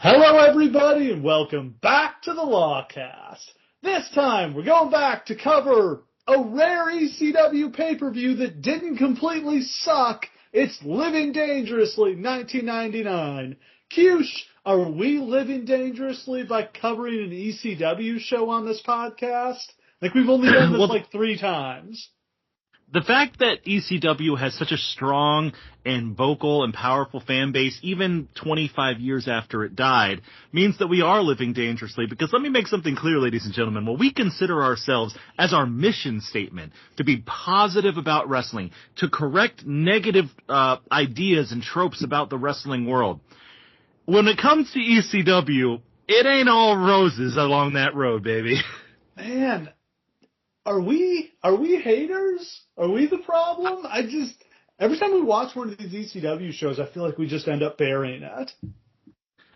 Hello, everybody, and welcome back to the Lawcast. This time, we're going back to cover a rare ECW pay-per-view that didn't completely suck. It's Living Dangerously 1999. Kyush, are we living dangerously by covering an ECW show on this podcast? Like, we've only done this like 3 times. The fact that ECW has such a strong and vocal and powerful fan base, even 25 years after it died, means that we are living dangerously. Because let me make something clear, ladies and gentlemen. What we consider ourselves as our mission statement, to be positive about wrestling, to correct negative ideas and tropes about the wrestling world. When it comes to ECW, it ain't all roses along that road, baby. Man, Are we haters? Are we the problem? Every time we watch one of these ECW shows, I feel like we just end up burying it.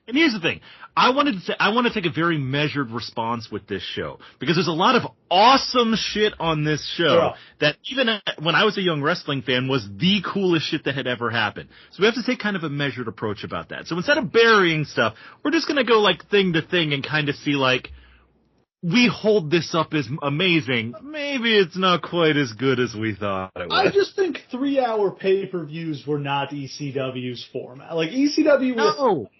And here's the thing. I want to take a very measured response with this show, because there's a lot of awesome shit on this show that even when I was a young wrestling fan was the coolest shit that had ever happened. So we have to take kind of a measured approach about that. So instead of burying stuff, we're just going to go like thing to thing and kind of see like, we hold this up as amazing. Maybe it's not quite as good as we thought it was. I just think 3-hour pay-per-views were not ECW's format. Like ECW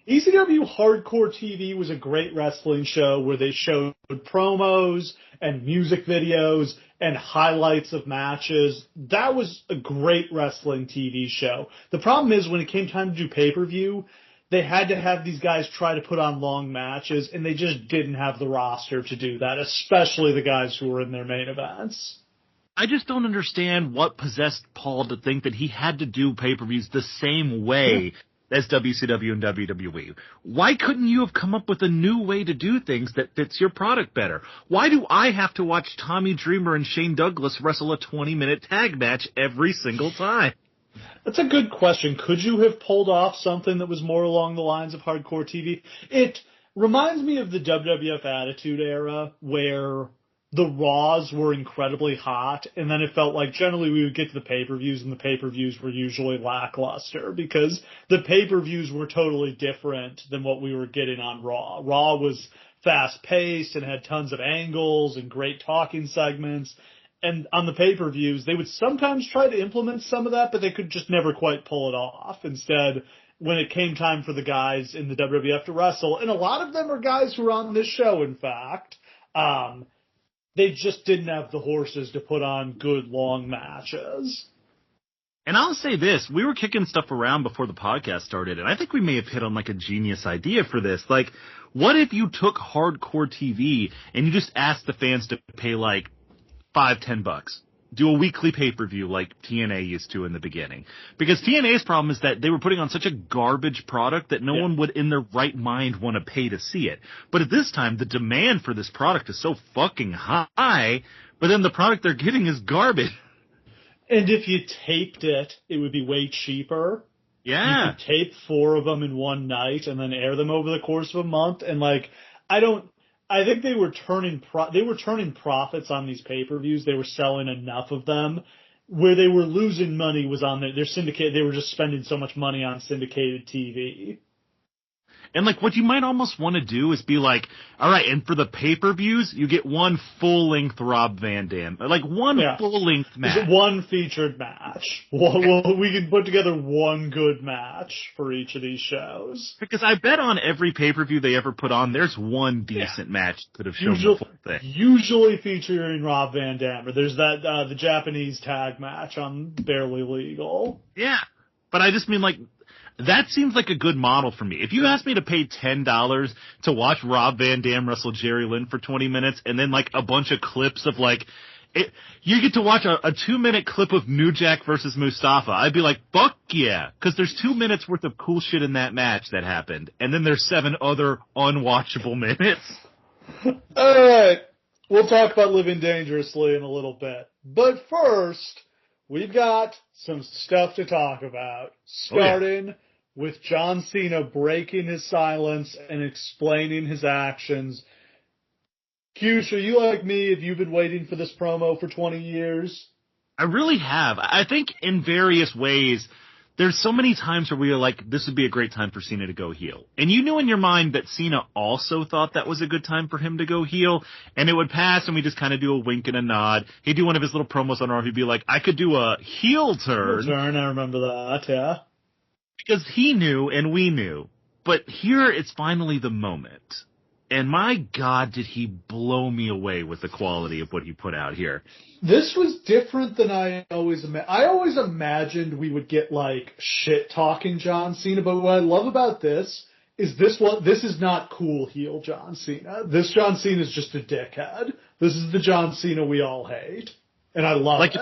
Hardcore TV was a great wrestling show where they showed promos and music videos and highlights of matches. That was a great wrestling TV show. The problem is when it came time to do pay-per-view, they had to have these guys try to put on long matches, and they just didn't have the roster to do that, especially the guys who were in their main events. I just don't understand what possessed Paul to think that he had to do pay-per-views the same way as WCW and WWE. Why couldn't you have come up with a new way to do things that fits your product better? Why do I have to watch Tommy Dreamer and Shane Douglas wrestle a 20-minute tag match every single time? That's a good question. Could you have pulled off something that was more along the lines of Hardcore TV? It reminds me of the WWF Attitude Era, where the Raws were incredibly hot, and then it felt like generally we would get to the pay-per-views, and the pay-per-views were usually lackluster, because the pay-per-views were totally different than what we were getting on Raw. Raw was fast-paced and had tons of angles and great talking segments. And on the pay-per-views, they would sometimes try to implement some of that, but they could just never quite pull it off. Instead, when it came time for the guys in the WWF to wrestle, and a lot of them are guys who are on this show, in fact, they just didn't have the horses to put on good, long matches. And I'll say this, we were kicking stuff around before the podcast started, and I think we may have hit on like a genius idea for this. Like, what if you took Hardcore TV and you just asked the fans to pay like $5-10. Do a weekly pay-per-view like TNA used to in the beginning. Because TNA's problem is that they were putting on such a garbage product that no one would in their right mind want to pay to see it. But at this time, the demand for this product is so fucking high, but then the product they're getting is garbage. And if you taped it, it would be way cheaper. Yeah. You could tape 4 of them in one night and then air them over the course of a month. And like, I think they were turning profits on these pay-per-views. They were selling enough of them. Where they were losing money was on their syndicate. They were just spending so much money on syndicated TV. And like what you might almost want to do is be like, all right, and for the pay-per-views, you get one full-length Rob Van Dam. Like one full-length match. One featured match. Well, we can put together one good match for each of these shows. Because I bet on every pay-per-view they ever put on, there's one decent match that could have shown the full thing. Usually featuring Rob Van Dam. Or there's that the Japanese tag match on Barely Legal. Yeah. But I just mean like, that seems like a good model for me. If you asked me to pay $10 to watch Rob Van Dam wrestle Jerry Lynn for 20 minutes and then like a bunch of clips of like, you get to watch a 2-minute clip of New Jack versus Mustafa, I'd be like, fuck yeah. Because there's 2 minutes worth of cool shit in that match that happened. And then there's 7 other unwatchable minutes. Alright. We'll talk about Living Dangerously in a little bit. But first, we've got some stuff to talk about, starting with John Cena breaking his silence and explaining his actions. Kyush, are you like me? Have you been waiting for this promo for 20 years? I really have. I think in various ways, there's so many times where we were like, this would be a great time for Cena to go heel. And you knew in your mind that Cena also thought that was a good time for him to go heel, and it would pass and we just kind of do a wink and a nod. He'd do one of his little promos on Raw. He'd be like, I could do a heel turn. I remember that, yeah. Because he knew and we knew. But here it's finally the moment. And my God, did he blow me away with the quality of what he put out here. This was different than I always imagined. I always imagined we would get, like, shit-talking John Cena, but what I love about this is this is not cool heel John Cena. This John Cena is just a dickhead. This is the John Cena we all hate. And I love it.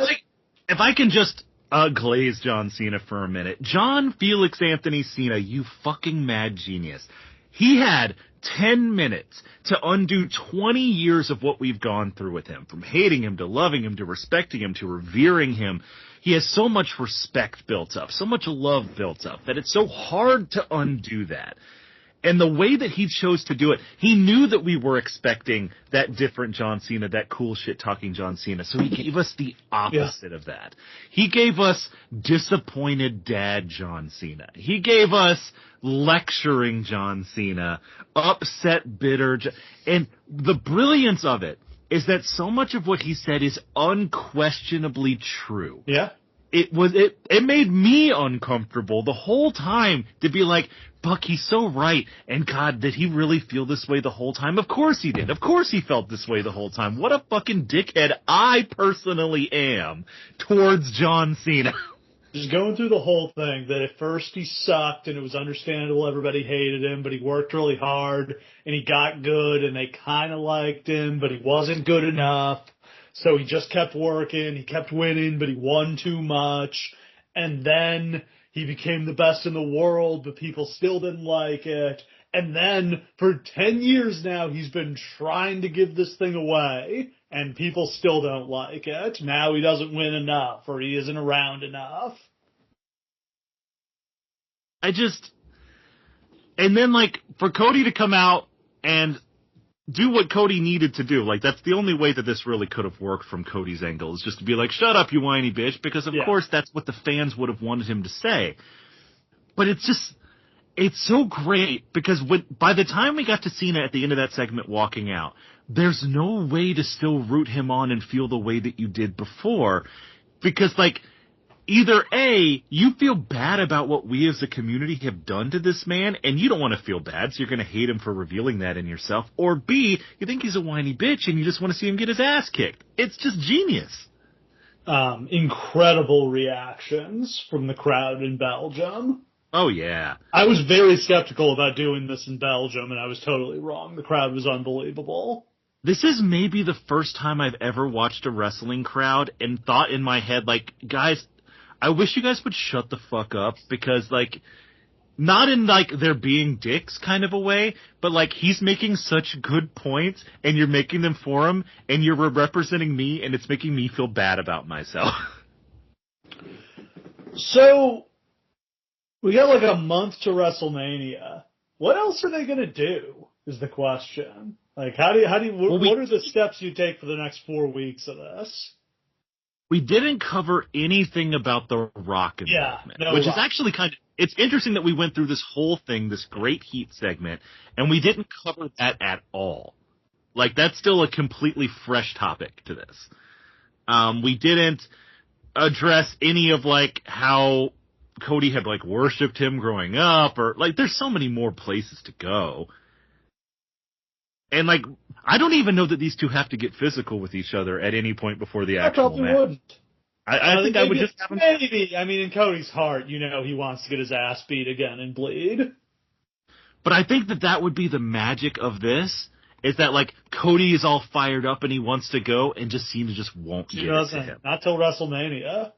If I can just glaze John Cena for a minute. John Felix Anthony Cena, you fucking mad genius. He had 10 minutes to undo 20 years of what we've gone through with him. From hating him to loving him to respecting him to revering him. He has so much respect built up, so much love built up, that it's so hard to undo that. And the way that he chose to do it, he knew that we were expecting that different John Cena, that cool shit talking John Cena. So he gave us the opposite of that. He gave us disappointed dad John Cena. He gave us lecturing John Cena, upset, bitter. And the brilliance of it is that so much of what he said is unquestionably true. Yeah. It made me uncomfortable the whole time to be like, Buck, he's so right. And God, did he really feel this way the whole time? Of course he did. Of course he felt this way the whole time. What a fucking dickhead I personally am towards John Cena. Just going through the whole thing, that at first he sucked and it was understandable everybody hated him, but he worked really hard and he got good and they kind of liked him, but he wasn't good enough. So he just kept working, he kept winning, but he won too much. And then he became the best in the world, but people still didn't like it. And then for 10 years now, he's been trying to give this thing away, and people still don't like it. Now he doesn't win enough, or he isn't around enough. And then, like, for Cody to come out and do what Cody needed to do. Like, that's the only way that this really could have worked from Cody's angle, is just to be like, shut up, you whiny bitch, because of course that's what the fans would have wanted him to say. But it's so great, because by the time we got to Cena at the end of that segment walking out, there's no way to still root him on and feel the way that you did before, because, like, either A, you feel bad about what we as a community have done to this man, and you don't want to feel bad, so you're going to hate him for revealing that in yourself. Or B, you think he's a whiny bitch, and you just want to see him get his ass kicked. It's just genius. Incredible reactions from the crowd in Belgium. Oh, yeah. I was very skeptical about doing this in Belgium, and I was totally wrong. The crowd was unbelievable. This is maybe the first time I've ever watched a wrestling crowd and thought in my head, like, guys, I wish you guys would shut the fuck up, because, like, not in, like, they're being dicks kind of a way, but, like, he's making such good points, and you're making them for him, and you're representing me, and it's making me feel bad about myself. So, we got, like, a month to WrestleMania. What else are they going to do, is the question. Like, what are the steps you take for the next 4 weeks of this? We didn't cover anything about the Rock involvement, which is actually it's interesting that we went through this whole thing, this great heat segment, and we didn't cover that at all. Like, that's still a completely fresh topic to this. We didn't address any of, like, how Cody had, like, worshipped him growing up, or, like, there's so many more places to go. And, like, I don't even know that these two have to get physical with each other at any point before the actual match. Wouldn't. I think I would just have them. Maybe. I mean, in Cody's heart, you know, he wants to get his ass beat again and bleed. But I think that would be the magic of this, is that, like, Cody is all fired up and he wants to go, and just Cena just won't get it to him. Not till WrestleMania.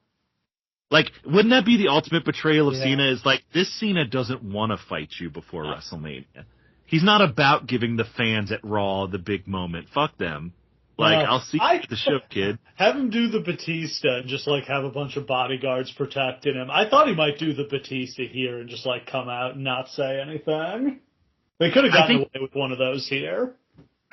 Like, wouldn't that be the ultimate betrayal of Cena? Is like, this Cena doesn't want to fight you before WrestleMania. He's not about giving the fans at Raw the big moment. Fuck them. Like, I'll see you at the show, kid. Have him do the Batista and just, like, have a bunch of bodyguards protecting him. I thought he might do the Batista here and just, like, come out and not say anything. They could have gotten away with one of those here.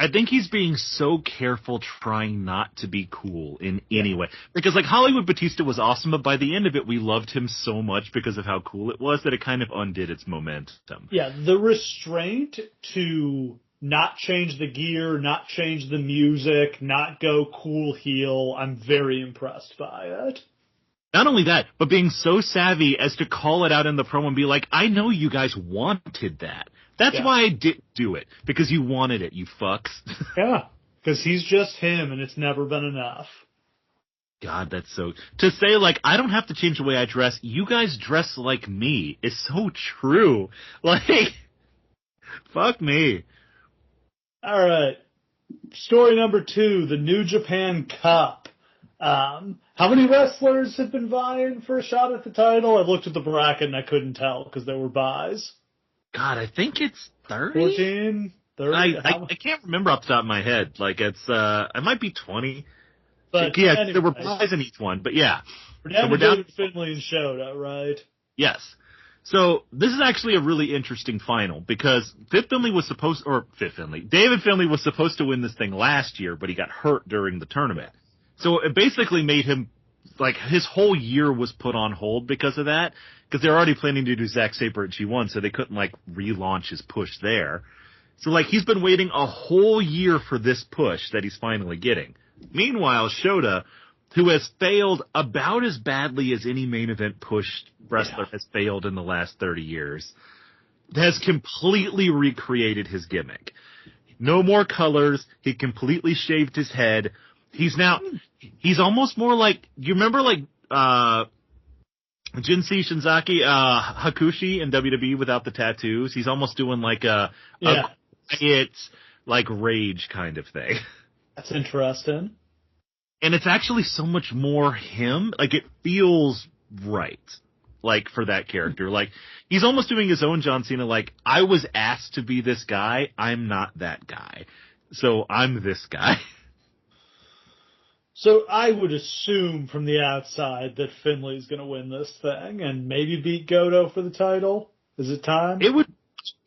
I think he's being so careful trying not to be cool in any way. Because, like, Hollywood Batista was awesome, but by the end of it, we loved him so much because of how cool it was that it kind of undid its momentum. Yeah, the restraint to not change the gear, not change the music, not go cool heel, I'm very impressed by it. Not only that, but being so savvy as to call it out in the promo and be like, I know you guys wanted that. That's why I didn't do it. Because you wanted it, you fucks. Yeah, because he's just him and it's never been enough. God, that's so... To say, like, I don't have to change the way I dress. You guys dress like me is so true. Like, fuck me. All right. Story number 2, the New Japan Cup. How many wrestlers have been vying for a shot at the title? I looked at the bracket and I couldn't tell because there were buys. God, I think it's 30? 14? 30? I can't remember off the top of my head. Like, it might be 20. But yeah, anyway, there were buys in each one, but yeah. We're down to David Finlay and Shota, right? Yes. So, this is actually a really interesting final, because David Finlay was supposed to win this thing last year, but he got hurt during the tournament. So, it basically made him, like, his whole year was put on hold because of that, because they're already planning to do Zack Sabre at G1, so they couldn't, like, relaunch his push there. So, like, he's been waiting a whole year for this push that he's finally getting. Meanwhile, Shota, who has failed about as badly as any main event push wrestler has failed in the last 30 years, has completely recreated his gimmick. No more colors. He completely shaved his head. He's almost more like, you remember like, Jinsei Shinzaki, Hakushi in WWE without the tattoos? He's almost doing like a quiet, like rage kind of thing. That's interesting. And it's actually so much more him. Like, it feels right. Like, for that character. Like, he's almost doing his own John Cena. Like, I was asked to be this guy. I'm not that guy. So, I'm this guy. So, I would assume from the outside that Finlay's going to win this thing and maybe beat Goto for the title. Is it time? It would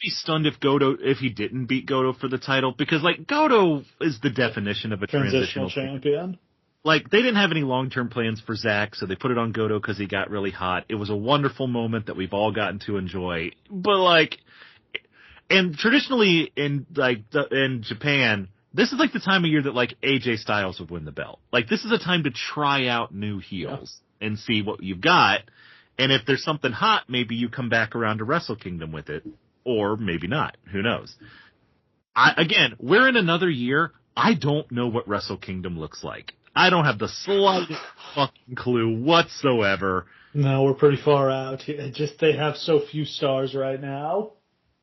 be stunned if he didn't beat Goto for the title, because, like, Goto is the definition of a transitional champion. Like, they didn't have any long-term plans for Zack, so they put it on Goto because he got really hot. It was a wonderful moment that we've all gotten to enjoy. But, like, and traditionally in Japan, this is like the time of year that, like, AJ Styles would win the belt. Like, this is a time to try out new heels and see what you've got. And if there's something hot, maybe you come back around to Wrestle Kingdom with it. Or maybe not. Who knows? Again, we're in another year. I don't know what Wrestle Kingdom looks like. I don't have the slightest fucking clue whatsoever. No, we're pretty far out. They have so few stars right now.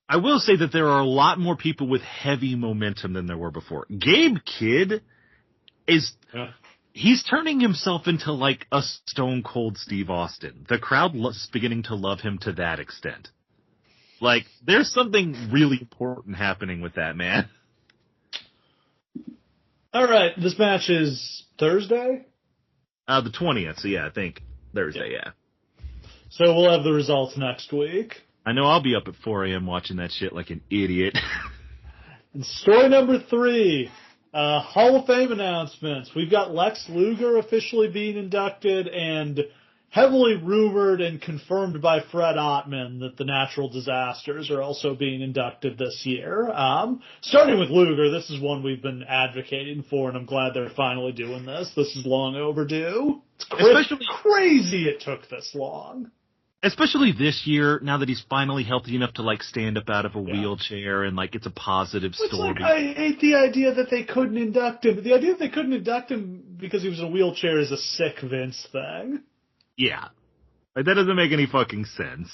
I will say that there are a lot more people with heavy momentum than there were before. Gabe Kidd he's turning himself into like a Stone Cold Steve Austin. The crowd is beginning to love him to that extent. Like, there's something really important happening with that man. All right, this match is Thursday? The 20th, so yeah, I think Thursday, yeah. So we'll have the results next week. I know I'll be up at 4 a.m. watching that shit like an idiot. And story number 3, Hall of Fame announcements. We've got Lex Luger officially being inducted, and heavily rumored and confirmed by Fred Ottman that the Natural Disasters are also being inducted this year. Starting with Luger, this is one we've been advocating for, and I'm glad they're finally doing this. This is long overdue. It's crazy it took this long. Especially this year, now that he's finally healthy enough to, like, stand up out of a wheelchair and, like, it's a positive story. Like, I hate the idea that they couldn't induct him. The idea that they couldn't induct him because he was in a wheelchair is a sick Vince thing. Yeah. Like, that doesn't make any fucking sense.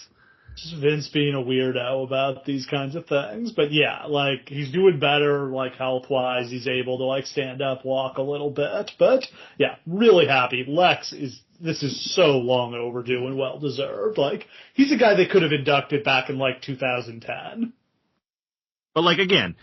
Just Vince being a weirdo about these kinds of things. But yeah, like, he's doing better, like, health-wise. He's able to, like, stand up, walk a little bit. But yeah, really happy. This is so long overdue and well-deserved. Like, he's a guy they could have inducted back in, like, 2010. But, like, again,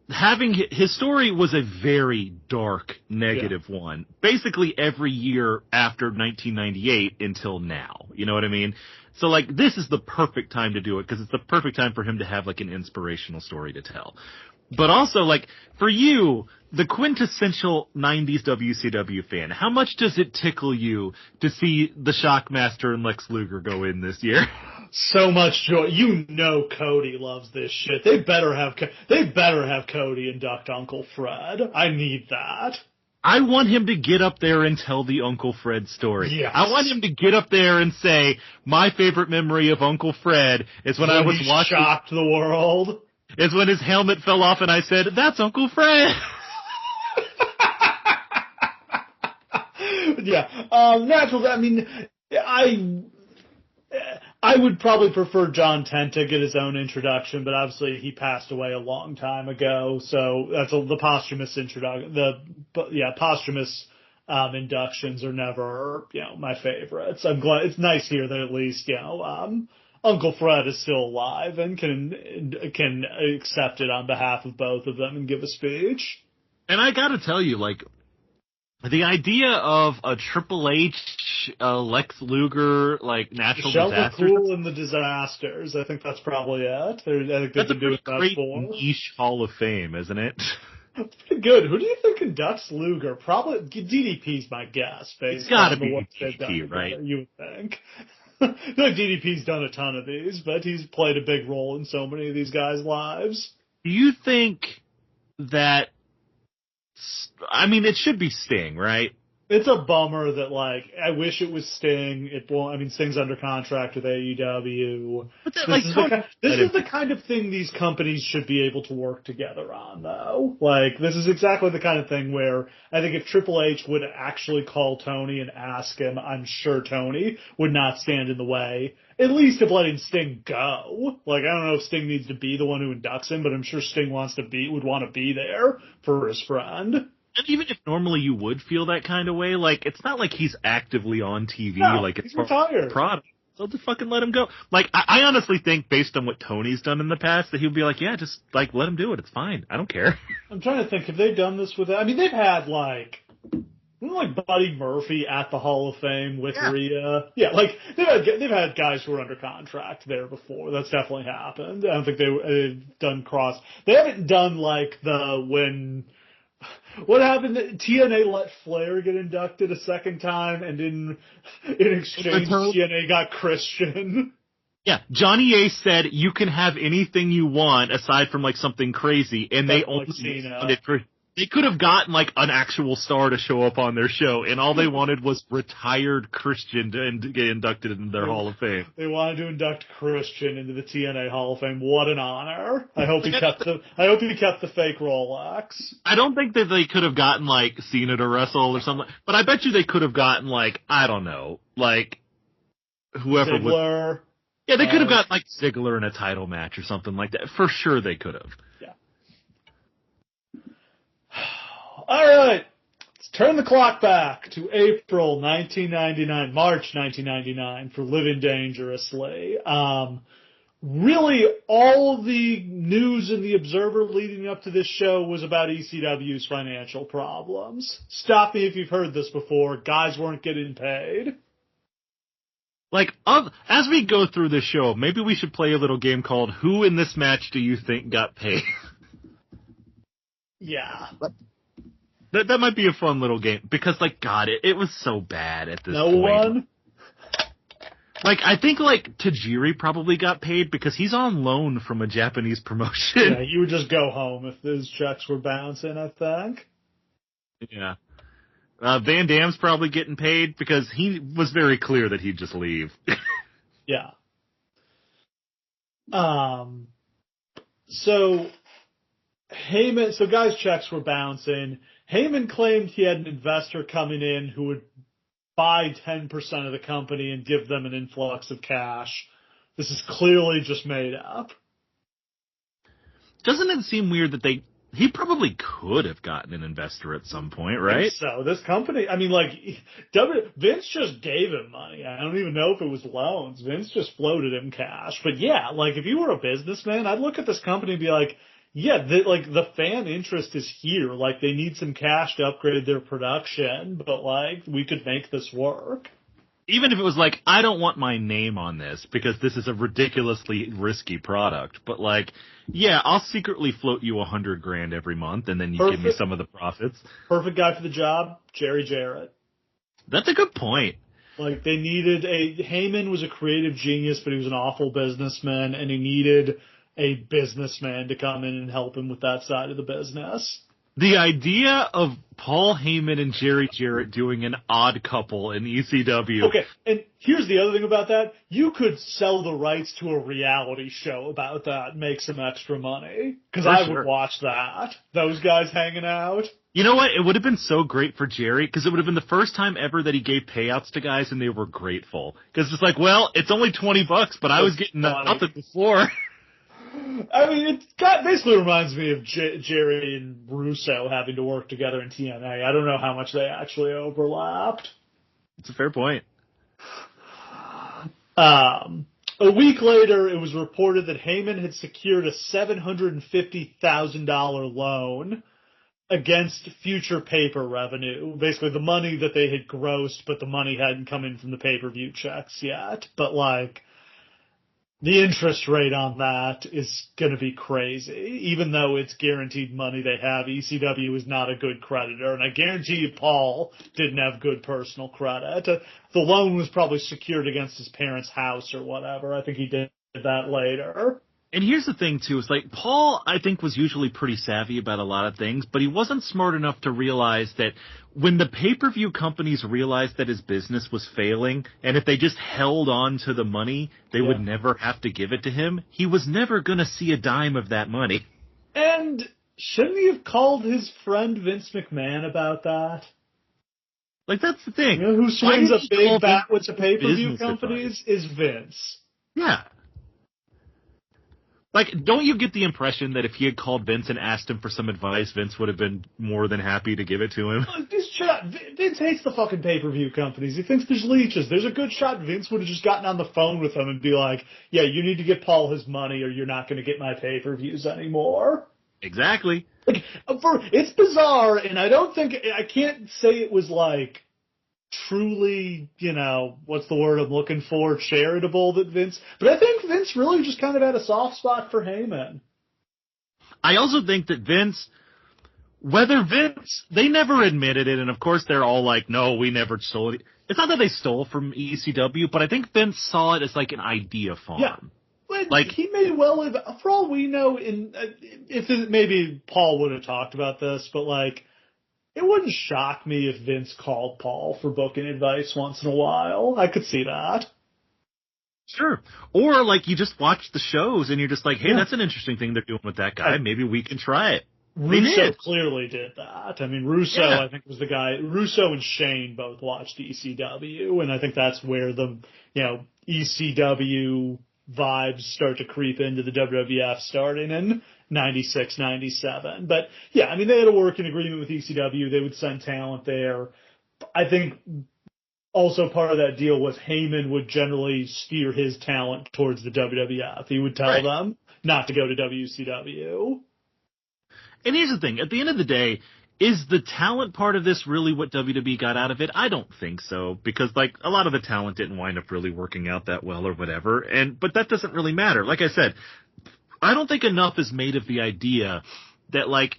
having his story was a very dark, negative one. Basically every year after 1998 until now. You know what I mean? So like this is the perfect time to do it because it's the perfect time for him to have like an inspirational story to tell. But also like for you, the quintessential 90s WCW fan, how much does it tickle you to see the Shockmaster and Lex Luger go in this year? So much joy. You know Cody loves this shit. They better have Cody induct Uncle Fred. I need that. I want him to get up there and tell the Uncle Fred story. Yes. I want him to get up there and say, my favorite memory of Uncle Fred is when I was watching. Shocked the world. Is when his helmet fell off and I said, that's Uncle Fred. Yeah. Natural. I mean, I would probably prefer John Tenta to get his own introduction, but obviously he passed away a long time ago, so that's the posthumous introduction. Posthumous inductions are never, my favorites. I'm glad it's nice here that at least, Uncle Fred is still alive and can accept it on behalf of both of them and give a speech. And I gotta tell you, like, the idea of a Triple H, Lex Luger, like, natural disasters. Cool and the Disasters. I think that's probably it. I think that's a pretty great niche Hall of Fame, isn't it? That's pretty good. Who do you think inducts Luger? Probably DDP's my guess. It's gotta be DDP, right? You would think. I feel like DDP's done a ton of these, but he's played a big role in so many of these guys' lives. Do you think that... I mean, it should be Sting, right? It's a bummer that, like, I wish it was Sting. It won't. I mean, Sting's under contract with AEW. But that, this is the kind of thing these companies should be able to work together on, though. Like, this is exactly the kind of thing where I think if Triple H would actually call Tony and ask him, I'm sure Tony would not stand in the way, at least of letting Sting go. Like, I don't know if Sting needs to be the one who inducts him, but I'm sure Sting would want to be there for his friend. And even if normally you would feel that kind of way, like, it's not like he's actively on TV, like, it's retired. Product. So just fucking let him go. Like, I honestly think, based on what Tony's done in the past, that he'll be like, yeah, just, like, let him do it. It's fine. I don't care. I'm trying to think, have they done this with, I mean, they've had, like Buddy Murphy at the Hall of Fame with Rhea. Yeah, like, they've had guys who were under contract there before. That's definitely happened. I don't think they've done they haven't done, like, what happened? TNA let Flair get inducted a second time, and in exchange, TNA got Christian. Yeah, Johnny Ace said you can have anything you want aside from like something crazy, and they only wanted for. They could have gotten, like, an actual star to show up on their show, and all they wanted was retired Christian to get inducted into their Hall of Fame. They wanted to induct Christian into the TNA Hall of Fame. What an honor. I hope he kept the fake Rolex. I don't think that they could have gotten, like, Cena to wrestle or something, but I bet you they could have gotten, like, I don't know, like, whoever Ziggler. Yeah, they could have gotten, like, Ziggler in a title match or something like that. For sure they could have. Yeah. All right, let's turn the clock back to April 1999, March 1999 for Living Dangerously. Really, all the news in the Observer leading up to this show was about ECW's financial problems. Stop me if you've heard this before. Guys weren't getting paid. Like, as we go through this show, maybe we should play a little game called Who in This Match Do You Think Got Paid? Yeah. That might be a fun little game, because, like, God, it was so bad at this point. No one? Like, I think, like, Tajiri probably got paid because he's on loan from a Japanese promotion. Yeah, he would just go home if his checks were bouncing, I think. Yeah. Van Dam's probably getting paid because he was very clear that he'd just leave. Yeah. So guys' checks were bouncing. Heyman claimed he had an investor coming in who would buy 10% of the company and give them an influx of cash. This is clearly just made up. Doesn't it seem weird that he probably could have gotten an investor at some point, right? So this company, I mean, like, Vince just gave him money. I don't even know if it was loans. Vince just floated him cash. But yeah, like, if you were a businessman, I'd look at this company and be like, yeah, the fan interest is here. Like, they need some cash to upgrade their production, but like, we could make this work. Even if it was like, I don't want my name on this because this is a ridiculously risky product, but like, yeah, I'll secretly float you $100,000 every month, and then you give me some of the profits. Perfect guy for the job, Jerry Jarrett. That's a good point. Like, they needed Heyman was a creative genius, but he was an awful businessman, and he needed a businessman to come in and help him with that side of the business. The idea of Paul Heyman and Jerry Jarrett doing an odd couple in ECW. Okay, and here's the other thing about that. You could sell the rights to a reality show about that and make some extra money. Because I would watch that. Those guys hanging out. You know what? It would have been so great for Jerry, because it would have been the first time ever that he gave payouts to guys and they were grateful. Because it's like, well, it's only $20, but I was getting nothing before. I mean, it basically reminds me of Jerry and Russo having to work together in TNA. I don't know how much they actually overlapped. It's a fair point. A week later, it was reported that Heyman had secured a $750,000 loan against future paper revenue. Basically, the money that they had grossed, but the money hadn't come in from the pay-per-view checks yet. But, like, the interest rate on that is going to be crazy. Even though it's guaranteed money they have, ECW is not a good creditor. And I guarantee you Paul didn't have good personal credit. The loan was probably secured against his parents' house or whatever. I think he did that later. And here's the thing, too, is like Paul, I think, was usually pretty savvy about a lot of things, but he wasn't smart enough to realize that when the pay-per-view companies realized that his business was failing, and if they just held on to the money, they would never have to give it to him, he was never going to see a dime of that money. And shouldn't he have called his friend Vince McMahon about that? Like, that's the thing. You know, who swings a big bat with the pay-per-view companies is Vince. Yeah. Like, don't you get the impression that if he had called Vince and asked him for some advice, Vince would have been more than happy to give it to him? Vince hates the fucking pay-per-view companies. He thinks there's leeches. There's a good shot Vince would have just gotten on the phone with him and be like, yeah, you need to get Paul his money or you're not going to get my pay-per-views anymore. Exactly. Like, it's bizarre, and I can't say it was like, truly, you know, what's the word I'm looking for, charitable that Vince, but I think Vince really just kind of had a soft spot for Heyman. I also think that Vince, they never admitted it, and of course they're all like, no, we never stole it. It's not that they stole from ECW, but I think Vince saw it as like an idea farm. Yeah. Like, he may well have, for all we know, maybe Paul would have talked about this, but like, it wouldn't shock me if Vince called Paul for booking advice once in a while. I could see that. Sure. Or, like, you just watch the shows and you're just like, hey, that's an interesting thing they're doing with that guy. Maybe we can try it. Russo clearly did that. I mean, Russo, I think, was the guy. Russo and Shane both watched ECW, and I think that's where the, you know, ECW vibes start to creep into the WWF starting in 96, 97. But yeah, I mean, they had a working agreement with ECW. They would send talent there. I think also part of that deal was Heyman would generally steer his talent towards the WWF. He would tell them not to go to WCW. And here's the thing. At the end of the day, is the talent part of this really what WWE got out of it? I don't think so, because like a lot of the talent didn't wind up really working out that well or whatever. But that doesn't really matter. Like I said, I don't think enough is made of the idea that like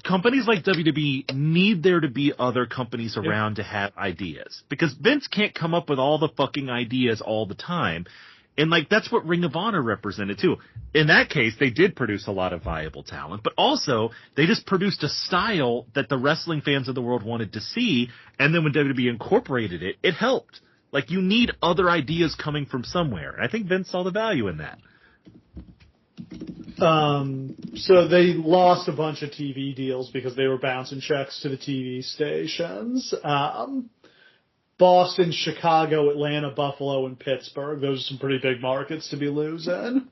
companies like WWE need there to be other companies around to have ideas, because Vince can't come up with all the fucking ideas all the time. And, like, that's what Ring of Honor represented, too. In that case, they did produce a lot of viable talent, but also they just produced a style that the wrestling fans of the world wanted to see, and then when WWE incorporated it, it helped. Like, you need other ideas coming from somewhere. And I think Vince saw the value in that. So they lost a bunch of TV deals because they were bouncing checks to the TV stations. Boston, Chicago, Atlanta, Buffalo, and Pittsburgh. Those are some pretty big markets to be losing.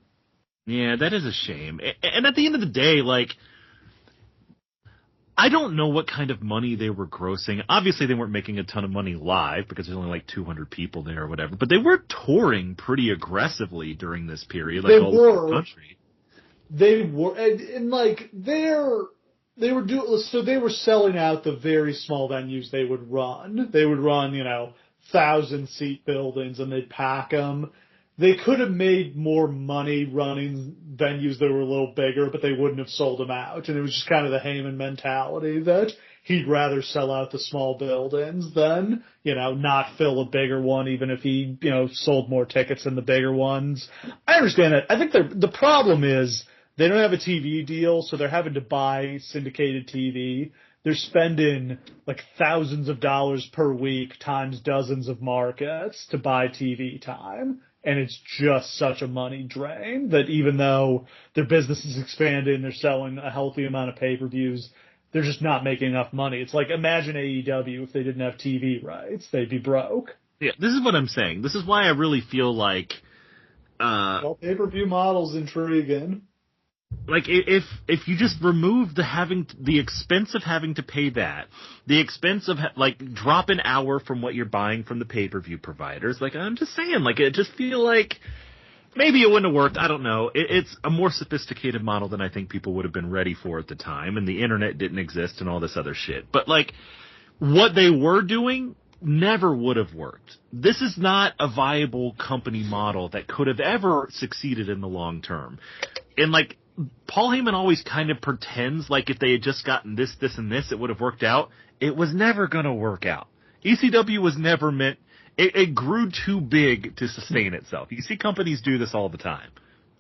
Yeah, that is a shame. And at the end of the day, like, I don't know what kind of money they were grossing. Obviously, they weren't making a ton of money live because there's only like 200 people there or whatever. But they were touring pretty aggressively during this period, like all over the country. they were, and like, they were selling out the very small venues they would run. They would run, 1,000-seat buildings, and they'd pack them. They could have made more money running venues that were a little bigger, but they wouldn't have sold them out. And it was just kind of the Heyman mentality that he'd rather sell out the small buildings than, not fill a bigger one, even if he, sold more tickets than the bigger ones. I understand that. I think the problem is they don't have a TV deal, so they're having to buy syndicated TV. They're spending like thousands of dollars per week times dozens of markets to buy TV time. And it's just such a money drain that even though their business is expanding, they're selling a healthy amount of pay-per-views, they're just not making enough money. It's like, imagine AEW if they didn't have TV rights. They'd be broke. Yeah, this is what I'm saying. This is why I really feel like... well, pay-per-view model's intriguing. Like, if you just remove the expense of having to pay that, the expense of, drop an hour from what you're buying from the pay-per-view providers, I'm just saying, it just feel like maybe it wouldn't have worked. I don't know. It's a more sophisticated model than I think people would have been ready for at the time, and the internet didn't exist and all this other shit. But, what they were doing never would have worked. This is not a viable company model that could have ever succeeded in the long term. And, Paul Heyman always kind of pretends like if they had just gotten this, and this, it would have worked out. It was never going to work out. ECW was never meant... It grew too big to sustain itself. You see companies do this all the time.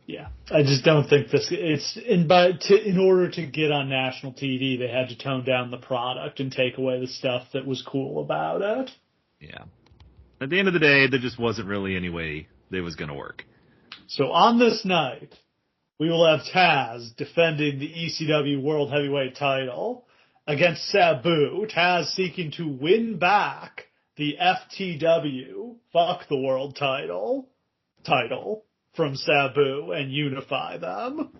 Yeah, I just don't think in order to get on national TV, they had to tone down the product and take away the stuff that was cool about it. Yeah. At the end of the day, there just wasn't really any way it was going to work. So on this night, we will have Taz defending the ECW World Heavyweight title against Sabu. Taz seeking to win back the FTW, fuck the world title from Sabu and unify them.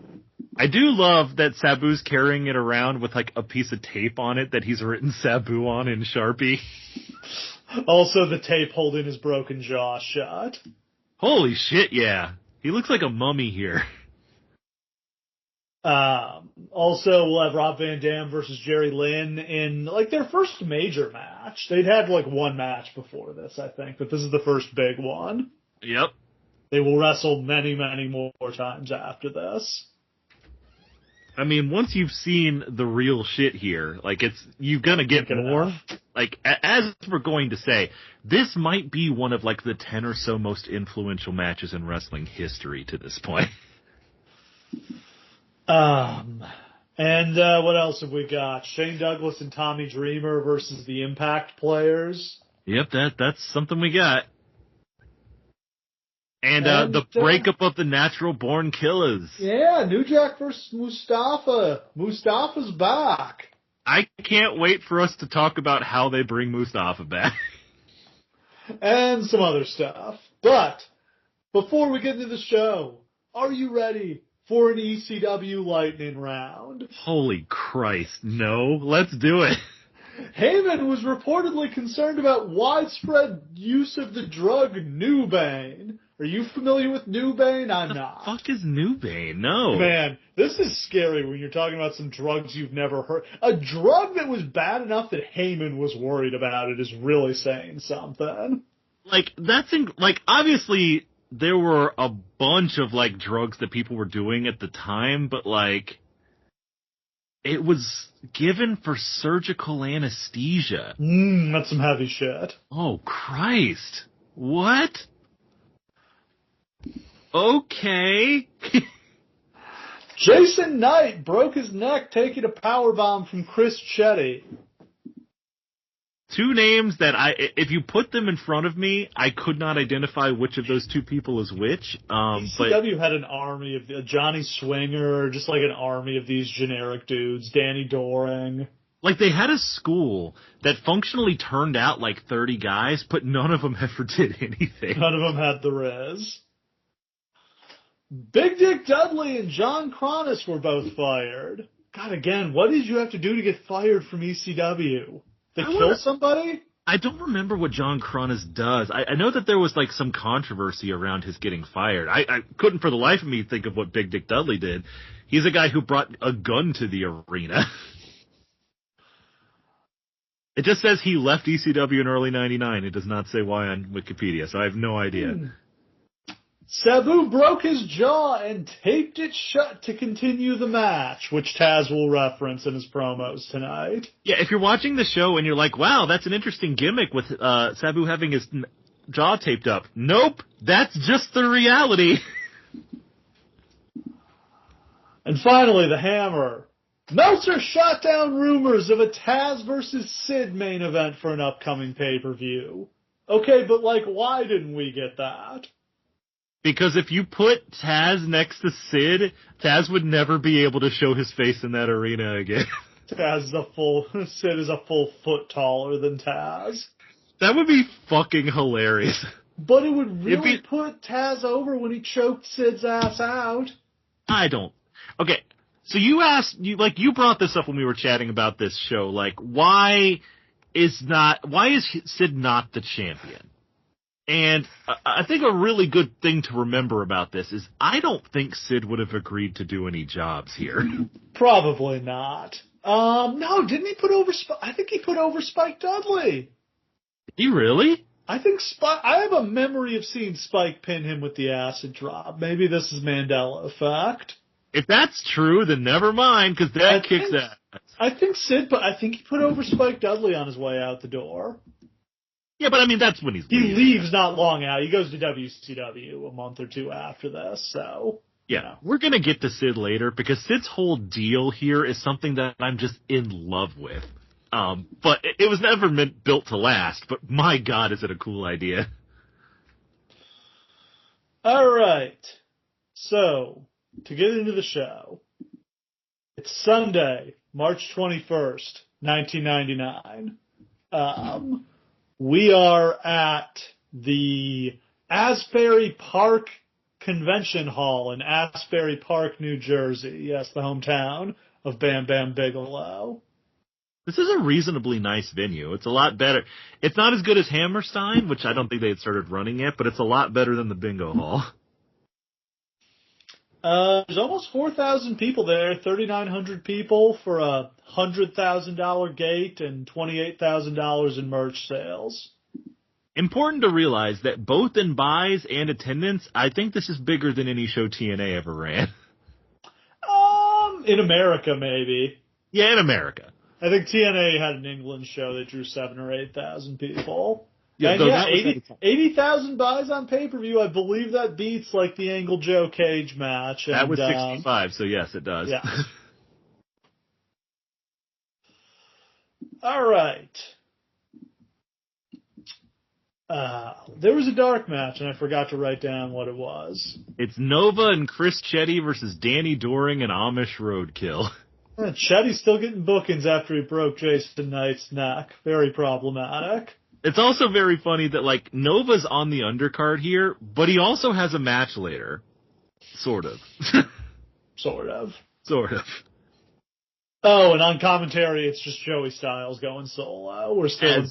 I do love that Sabu's carrying it around with a piece of tape on it that he's written Sabu on in Sharpie. Also the tape holding his broken jaw shut. Holy shit, yeah. He looks like a mummy here. Also, we'll have Rob Van Dam versus Jerry Lynn in, their first major match. They'd had, one match before this, I think, but this is the first big one. Yep. They will wrestle many, many more times after this. I mean, once you've seen the real shit here, you're gonna get more. As we're going to say, this might be one of, the 10 or so most influential matches in wrestling history to this point. And what else have we got? Shane Douglas and Tommy Dreamer versus the Impact players. Yep, that's something we got. And the breakup of the Natural Born Killers. Yeah, New Jack versus Mustafa. Mustafa's back. I can't wait for us to talk about how they bring Mustafa back. And some other stuff. But before we get into the show, are you ready for an ECW lightning round? Holy Christ, no. Let's do it. Heyman was reportedly concerned about widespread use of the drug Nubane. Are you familiar with Nubane? I'm not. What the fuck is Nubane? No. Man, this is scary when you're talking about some drugs you've never heard. A drug that was bad enough that Heyman was worried about it is really saying something. Obviously there were a bunch of drugs that people were doing at the time, but it was given for surgical anesthesia. That's some heavy shit. Oh, Christ. What? Okay. Jason Knight broke his neck taking a powerbomb from Chris Chetty. Two names that if you put them in front of me, I could not identify which of those two people is which. ECW had an army of Johnny Swinger, just an army of these generic dudes. Danny Doring. They had a school that functionally turned out 30 guys, but none of them ever did anything. None of them had the res. Big Dick Dudley and John Cronus were both fired. God, again, what did you have to do to get fired from ECW? They kill somebody? I don't remember what John Cronus does. I know that there was like some controversy around his getting fired. I couldn't for the life of me think of what Big Dick Dudley did. He's a guy who brought a gun to the arena. It just says he left ECW in early '99. It does not say why on Wikipedia, so I have no idea. Sabu broke his jaw and taped it shut to continue the match, which Taz will reference in his promos tonight. Yeah, if you're watching the show and you're like, wow, that's an interesting gimmick with Sabu having his jaw taped up. Nope, that's just the reality. And finally, the Hammer. Meltzer shot down rumors of a Taz versus Sid main event for an upcoming pay-per-view. Okay, but why didn't we get that? Because if you put Taz next to Sid, Taz would never be able to show his face in that arena again. Sid is a full foot taller than Taz. That would be fucking hilarious. But it would really put Taz over when he choked Sid's ass out. Okay, so you brought this up when we were chatting about this show, why is Sid not the champion? And I think a really good thing to remember about this is I don't think Sid would have agreed to do any jobs here. Probably not. No, didn't he put over I think he put over Spike Dudley. Did he really? I think I have a memory of seeing Spike pin him with the acid drop. Maybe this is Mandela effect. If that's true, then never mind, because that kicks ass. I think he put over Spike Dudley on his way out the door. Yeah, but I mean, that's when he leaves not long out. He goes to WCW a month or two after this, so. Yeah, we're going to get to Sid later, because Sid's whole deal here is something that I'm just in love with. But it was never built to last, but my God, is it a cool idea. All right. So, to get into the show, it's Sunday, March 21st, 1999. We are at the Asbury Park Convention Hall in Asbury Park, New Jersey. Yes, the hometown of Bam Bam Bigelow. This is a reasonably nice venue. It's a lot better. It's not as good as Hammerstein, which I don't think they had started running yet, but it's a lot better than the Bingo Hall. There's almost 4,000 people there, 3,900 people for a $100,000 gate and $28,000 in merch sales. Important to realize that both in buys and attendance, I think this is bigger than any show TNA ever ran. In America, maybe. Yeah, in America. I think TNA had an England show that drew 7,000 or 8,000 people. Yeah, and 80,000 buys on pay-per-view. I believe that beats the Angle Joe Cage match. That was 65, so yes, it does. Yeah. All right. There was a dark match, and I forgot to write down what it was. It's Nova and Chris Chetty versus Danny Doring and Amish Roadkill. Chetty's still getting bookings after he broke Jason Knight's neck. Very problematic. It's also very funny that, Nova's on the undercard here, but he also has a match later. Sort of. Sort of. Sort of. Oh, and on commentary, it's just Joey Styles going solo. We're still in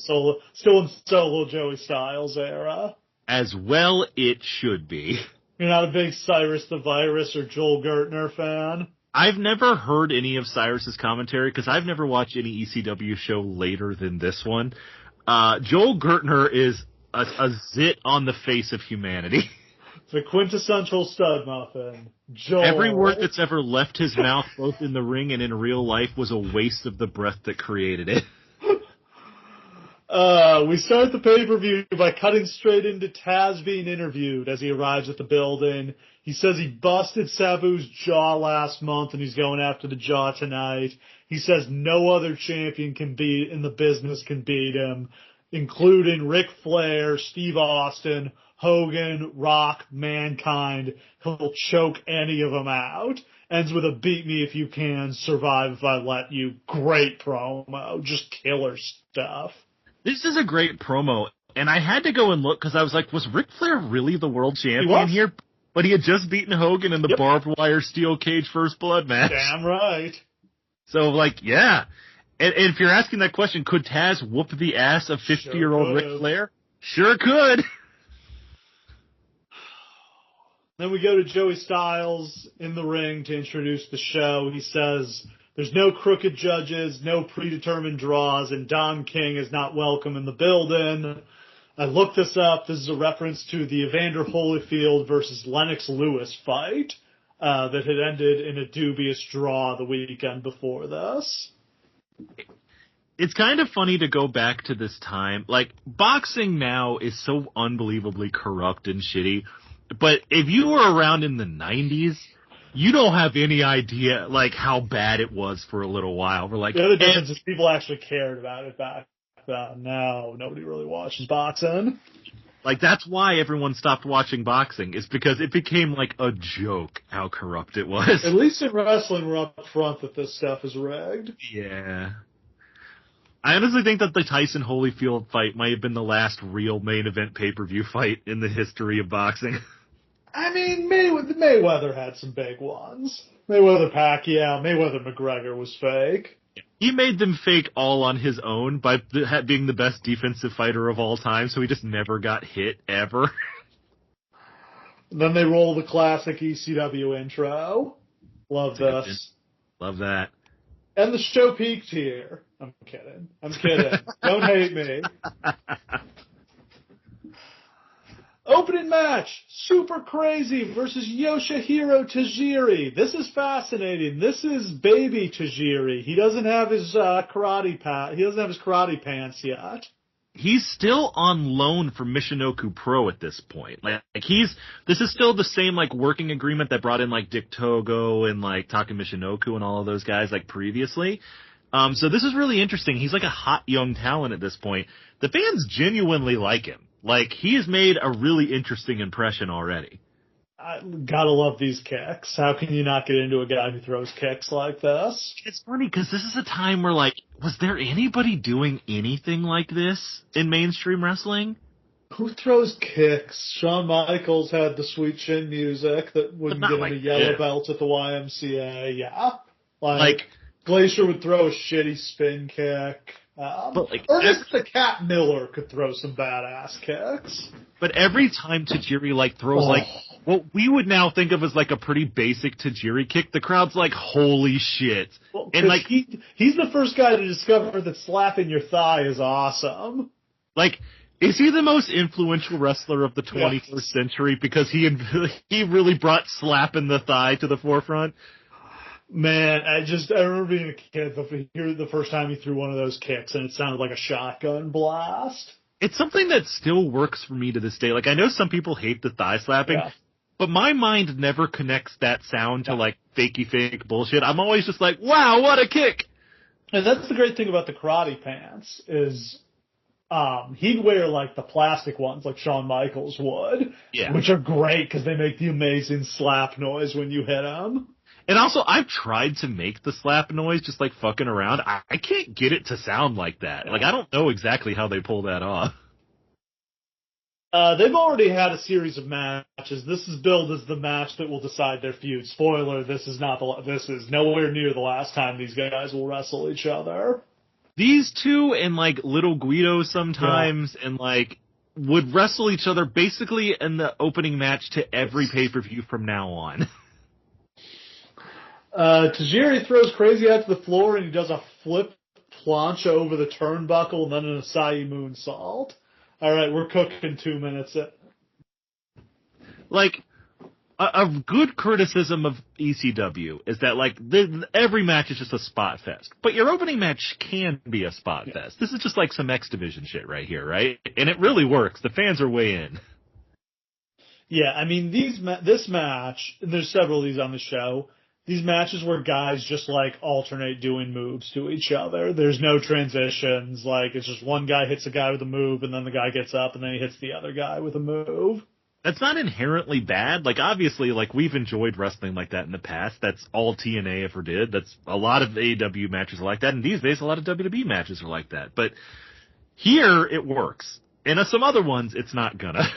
solo Joey Styles era. As well it should be. You're not a big Cyrus the Virus or Joel Gertner fan? I've never heard any of Cyrus's commentary because I've never watched any ECW show later than this one. Joel Gertner is a zit on the face of humanity. The quintessential stud muffin. Joel. Every word that's ever left his mouth, both in the ring and in real life, was a waste of the breath that created it. We start the pay-per-view by cutting straight into Taz being interviewed as he arrives at the building. He says he busted Sabu's jaw last month and he's going after the jaw tonight. He says no other champion in the business can beat him, including Ric Flair, Steve Austin, Hogan, Rock, Mankind. He'll choke any of them out. Ends with a beat me if you can, survive if I let you. Great promo. Just killer stuff. This is a great promo, and I had to go and look because I was like, was Ric Flair really the world champion here? But he had just beaten Hogan in the barbed wire steel cage first blood match. Damn right. So, yeah. And if you're asking that question, could Taz whoop the ass of 50-year-old Sure Ric could. Flair? Sure could. Then we go to Joey Styles in the ring to introduce the show. He says there's no crooked judges, no predetermined draws, and Don King is not welcome in the building. I looked this up. This is a reference to the Evander Holyfield versus Lennox Lewis fight that had ended in a dubious draw the weekend before this. It's kind of funny to go back to this time. Like, boxing now is so unbelievably corrupt and shitty. But if you were around in the 90s, you don't have any idea, like, how bad it was for a little while. We're like, The other difference is people actually cared about it back then. Now nobody really watches boxing. like, that's why everyone stopped watching boxing, is because it became, like, a joke how corrupt it was. At least in wrestling, we're up front that this stuff is rigged. Yeah. I honestly think that the Tyson Holyfield fight might have been the last real main event pay-per-view fight in the history of boxing. I mean, Mayweather had some big ones. Mayweather-Pacquiao, Mayweather-McGregor was fake. He made them fake all on his own by being the best defensive fighter of all time, so he just never got hit, ever. Then they roll the classic ECW intro. Love this. Love that. And the show peaked here. I'm kidding. Don't hate me. Opening match, Super Crazy versus Yoshihiro Tajiri. This is fascinating. This is baby Tajiri. He doesn't have his karate pants yet. He's still on loan from Michinoku Pro at this point. Like this is still the same like working agreement that brought in like Dick Togo and like Taka Michinoku and all of those guys like previously. So this is really interesting. He's like a hot young talent at this point. The fans genuinely like him. Like, he has made a really interesting impression already. I gotta love these kicks. How can you not get into a guy who throws kicks like this? It's funny because this is a time where, like, was there anybody doing anything like this in mainstream wrestling? Who throws kicks? Shawn Michaels had the Sweet Chin music that wouldn't get him a yellow belt at the YMCA. Yeah. Like Glacier would throw a shitty spin kick. Ernest the Cat Miller could throw some badass kicks. But every time Tajiri like throws like what we would now think of as like a pretty basic Tajiri kick, the crowd's like, holy shit. Well, and like he's the first guy to discover that slapping your thigh is awesome. Like, is he the most influential wrestler of the 21st century because he really brought slapping the thigh to the forefront? Man, I remember being a kid, the first time he threw one of those kicks, and it sounded like a shotgun blast. It's something that still works for me to this day. Like, I know some people hate the thigh slapping, but my mind never connects that sound to, like, fakey fake bullshit. I'm always just like, wow, what a kick! And that's the great thing about the karate pants, is he'd wear, like, the plastic ones, like Shawn Michaels would, which are great because they make the amazing slap noise when you hit them. And also, I've tried to make the slap noise just like fucking around. I can't get it to sound like that. Like, I don't know exactly how they pull that off. They've already had a series of matches. This is billed as the match that will decide their feud. Spoiler, this is nowhere near the last time these guys will wrestle each other. These two and like Little Guido sometimes and like would wrestle each other basically in the opening match to every pay-per-view from now on. Tajiri throws Crazy out to the floor and he does a flip plancha over the turnbuckle and then an Asai moonsault. Alright, we're cooking 2 minutes. Like, a good criticism of ECW is that, like, every match is just a spot fest. But your opening match can be a spot fest. This is just like some X Division shit right here, right? And it really works. The fans are way in. Yeah, I mean, this match, there's several of these on the show. These matches where guys just, like, alternate doing moves to each other. There's no transitions. Like, it's just one guy hits a guy with a move, and then the guy gets up, and then he hits the other guy with a move. That's not inherently bad. Like, obviously, like, we've enjoyed wrestling like that in the past. That's all TNA ever did. That's a lot of AEW matches are like that, and these days a lot of WWE matches are like that. But here, it works. And some other ones, it's not gonna.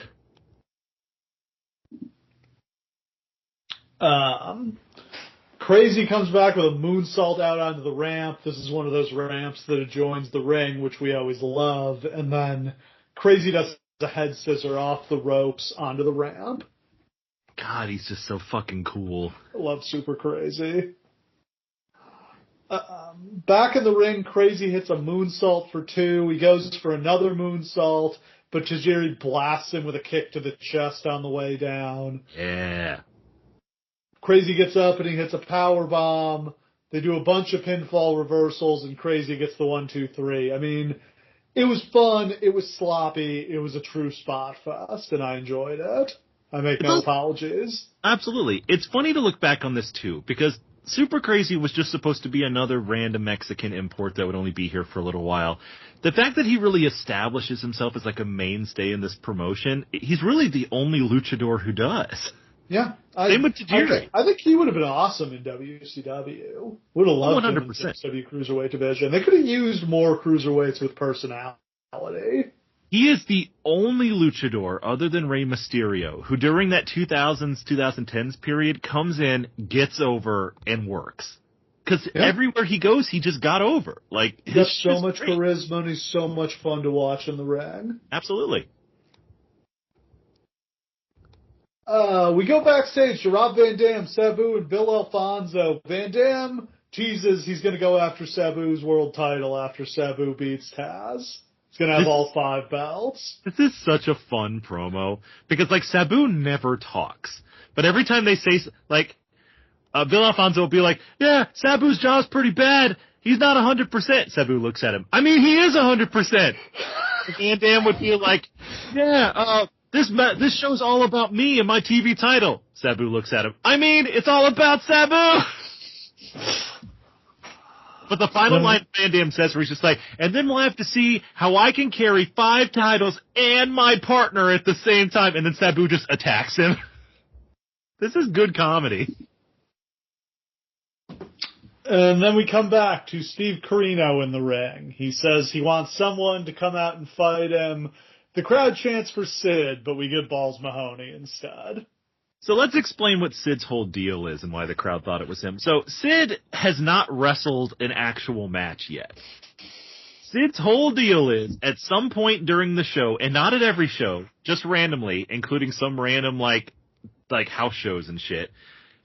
Crazy comes back with a moonsault out onto the ramp. This is one of those ramps that adjoins the ring, which we always love. And then Crazy does a head scissor off the ropes onto the ramp. God, he's just so fucking cool. I love Super Crazy. Back in the ring, Crazy hits a moonsault for 2. He goes for another moonsault, but Tajiri blasts him with a kick to the chest on the way down. Yeah. Crazy gets up and he hits a power bomb. They do a bunch of pinfall reversals, and Crazy gets the 1, 2, 3. I mean, it was fun. It was sloppy. It was a true spot fest, and I enjoyed it. I make no apologies. Absolutely. It's funny to look back on this, too, because Super Crazy was just supposed to be another random Mexican import that would only be here for a little while. The fact that he really establishes himself as like a mainstay in this promotion, he's really the only luchador who does. Yeah. Same with Tajiri. I think he would have been awesome in WCW. Would have loved him in the WWE Cruiserweight division. They could have used more cruiserweights with personality. He is the only luchador, other than Rey Mysterio, who during that 2000s, 2010s period comes in, gets over, and works. Because everywhere he goes, he just got over. Like, he has so much charisma, and he's so much fun to watch in the ring. Absolutely. We go backstage to Rob Van Dam, Sabu, and Bill Alfonso. Van Dam teases he's going to go after Sabu's world title after Sabu beats Taz. He's going to have all 5 belts. This is such a fun promo because, like, Sabu never talks. But every time they say, like, Bill Alfonso will be like, yeah, Sabu's jaw's pretty bad. He's not 100%. Sabu looks at him. I mean, he is 100%. Van Dam would be like, yeah, this show's all about me and my TV title. Sabu looks at him. I mean, it's all about Sabu. But the final line Van Dam says where he's just like, and then we'll have to see how I can carry 5 titles and my partner at the same time. And then Sabu just attacks him. This is good comedy. And then we come back to Steve Corino in the ring. He says he wants someone to come out and fight him. The crowd chants for Sid, but we get Balls Mahoney instead. So let's explain what Sid's whole deal is and why the crowd thought it was him. So Sid has not wrestled an actual match yet. Sid's whole deal is, at some point during the show, and not at every show, just randomly, including some random, like house shows and shit,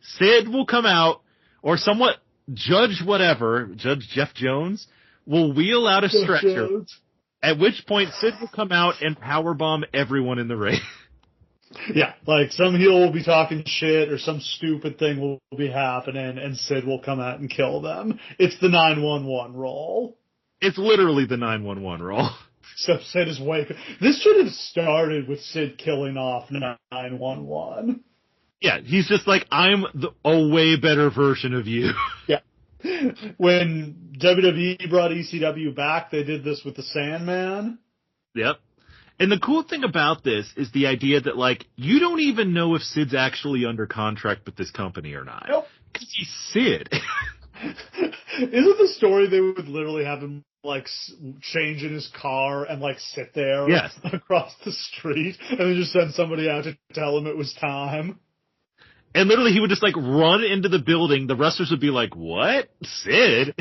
Sid will come out, or somewhat Judge Jeff Jones, will wheel out a stretcher, at which point Sid will come out and powerbomb everyone in the ring. Yeah, like some heel will be talking shit or some stupid thing will be happening and Sid will come out and kill them. It's the 911 roll. It's literally the 911 roll. So Sid is waking. This should have started with Sid killing off 911. Yeah, he's just like, I'm a way better version of you. Yeah. When WWE brought ECW back, they did this with the Sandman. Yep. And the cool thing about this is the idea that, like, you don't even know if Sid's actually under contract with this company or not. Nope. Because he's Sid. Isn't the story they would literally have him, like, change in his car and, like, sit there across the street and then just send somebody out to tell him it was time? And literally he would just, like, run into the building. The wrestlers would be like, what? Sid?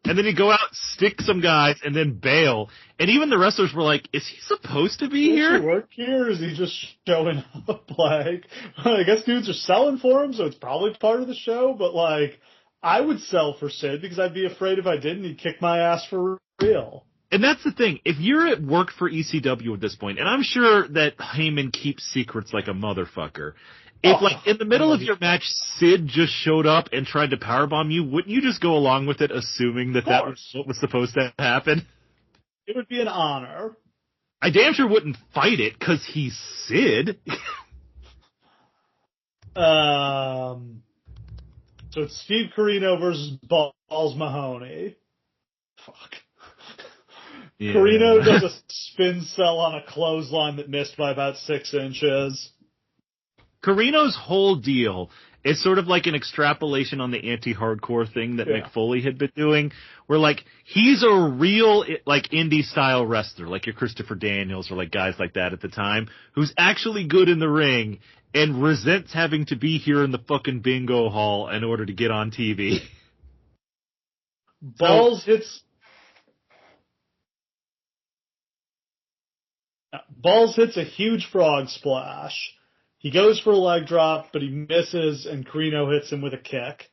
And then he'd go out, stick some guys, and then bail. And even the wrestlers were like, is he supposed to be here? Does he work here? Is he just showing up? Like, I guess dudes are selling for him, so it's probably part of the show. But, like, I would sell for Sid because I'd be afraid if I didn't, he'd kick my ass for real. And that's the thing. If you're at work for ECW at this point, and I'm sure that Heyman keeps secrets like a motherfucker, if, like, in the middle of your match, Sid just showed up and tried to powerbomb you, wouldn't you just go along with it, assuming that that was what was supposed to happen? It would be an honor. I damn sure wouldn't fight it, because he's Sid. So it's Steve Corino versus Balls Mahoney. Fuck. Yeah. Corino does a spin cell on a clothesline that missed by about 6 inches. Carino's whole deal is sort of like an extrapolation on the anti-hardcore thing that Mick Foley had been doing, where, like, he's a real, like, indie-style wrestler, like your Christopher Daniels or, like, guys like that at the time, who's actually good in the ring, and resents having to be here in the fucking bingo hall in order to get on TV. Balls hits a huge frog splash. He goes for a leg drop, but he misses, and Carino hits him with a kick.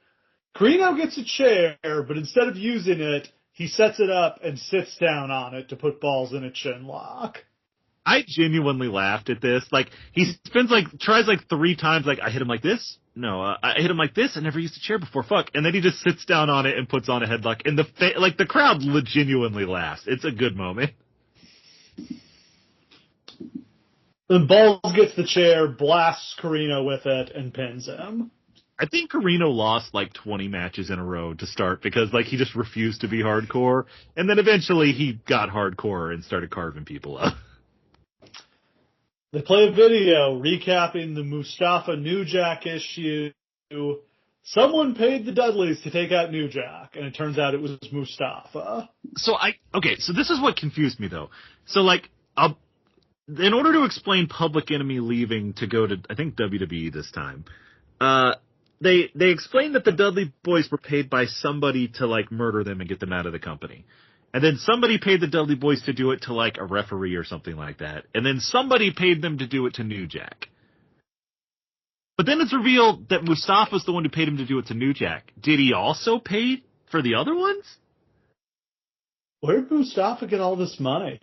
Carino gets a chair, but instead of using it, he sets it up and sits down on it to put Balls in a chin lock. I genuinely laughed at this. Like, he tries 3 times, I hit him like this. No, I hit him like this. I never used a chair before. Fuck. And then he just sits down on it and puts on a headlock. And the crowd genuinely laughs. It's a good moment. Then Balls gets the chair, blasts Carino with it, and pins him. I think Carino lost 20 matches in a row to start because he just refused to be hardcore. And then eventually he got hardcore and started carving people up. They play a video recapping the Mustafa New Jack issue. Someone paid the Dudleys to take out New Jack, and it turns out it was Mustafa. So this is what confused me though. So in order to explain Public Enemy leaving to go to, I think, WWE this time, they explained that the Dudley Boys were paid by somebody to murder them and get them out of the company. And then somebody paid the Dudley Boys to do it to a referee or something like that. And then somebody paid them to do it to New Jack. But then it's revealed that Mustafa's the one who paid him to do it to New Jack. Did he also pay for the other ones? Where did Mustafa get all this money?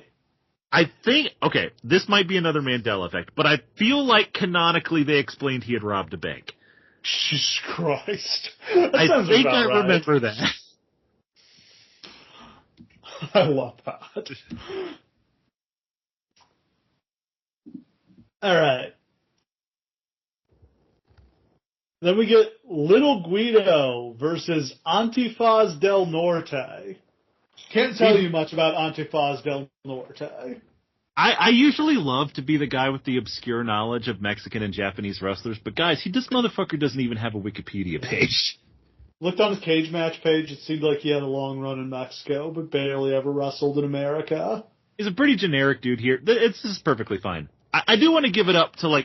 I think, okay, this might be another Mandela effect, but I feel like canonically they explained he had robbed a bank. Jesus Christ. I think I remember that. I love that. All right. Then we get Little Guido versus Antifaz del Norte. Can't tell you much about Antifaz del Norte. I usually love to be the guy with the obscure knowledge of Mexican and Japanese wrestlers, but guys, this motherfucker doesn't even have a Wikipedia page. Looked on his cage match page, it seemed like he had a long run in Mexico, but barely ever wrestled in America. He's a pretty generic dude here. This is perfectly fine. I do want to give it up to,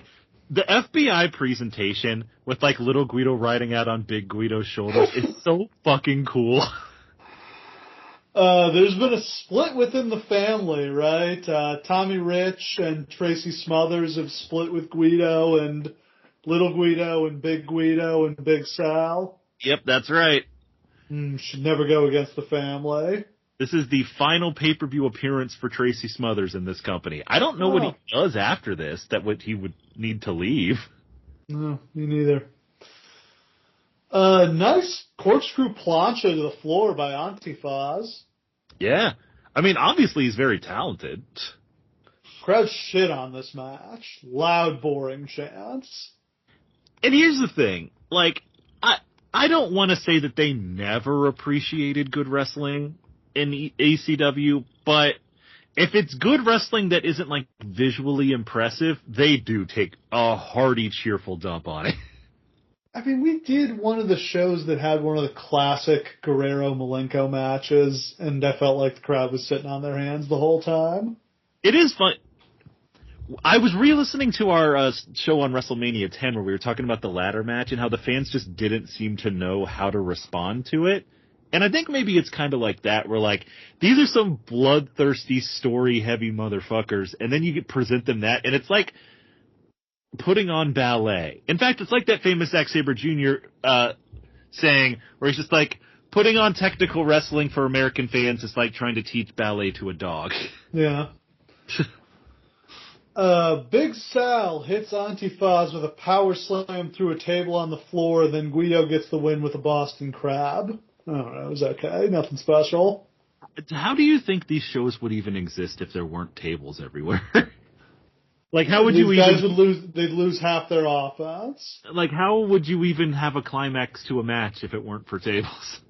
the FBI presentation with, Little Guido riding out on Big Guido's shoulders is so fucking cool. There's been a split within the family, right? Tommy Rich and Tracy Smothers have split with Guido, and Little Guido and Big Guido and Big Sal. Yep, that's right. Should never go against the family. This is the final pay-per-view appearance for Tracy Smothers in this company. I don't know what he does after this he would need to leave. No, me neither. Nice corkscrew plancha to the floor by Antifaz. Yeah. I mean, obviously he's very talented. Crowd shit on this match. Loud, boring chants. And here's the thing. I don't want to say that they never appreciated good wrestling in ACW, but if it's good wrestling that isn't, visually impressive, they do take a hearty, cheerful dump on it. I mean, we did one of the shows that had one of the classic Guerrero-Malenko matches, and I felt like the crowd was sitting on their hands the whole time. It is fun. I was re-listening to our show on WrestleMania 10 where we were talking about the ladder match and how the fans just didn't seem to know how to respond to it. And I think maybe it's kind of like that, where these are some bloodthirsty, story-heavy motherfuckers, and then you present them that, and it's like putting on ballet. In fact, it's like that famous Zack Sabre Jr. Saying, where he's just putting on technical wrestling for American fans is like trying to teach ballet to a dog. Yeah. Big Sal hits Antifaz with a power slam through a table on the floor, then Guido gets the win with a Boston Crab. I don't know, it was okay, nothing special. How do you think these shows would even exist if there weren't tables everywhere? How would these guys they'd lose half their offense. How would you even have a climax to a match if it weren't for tables?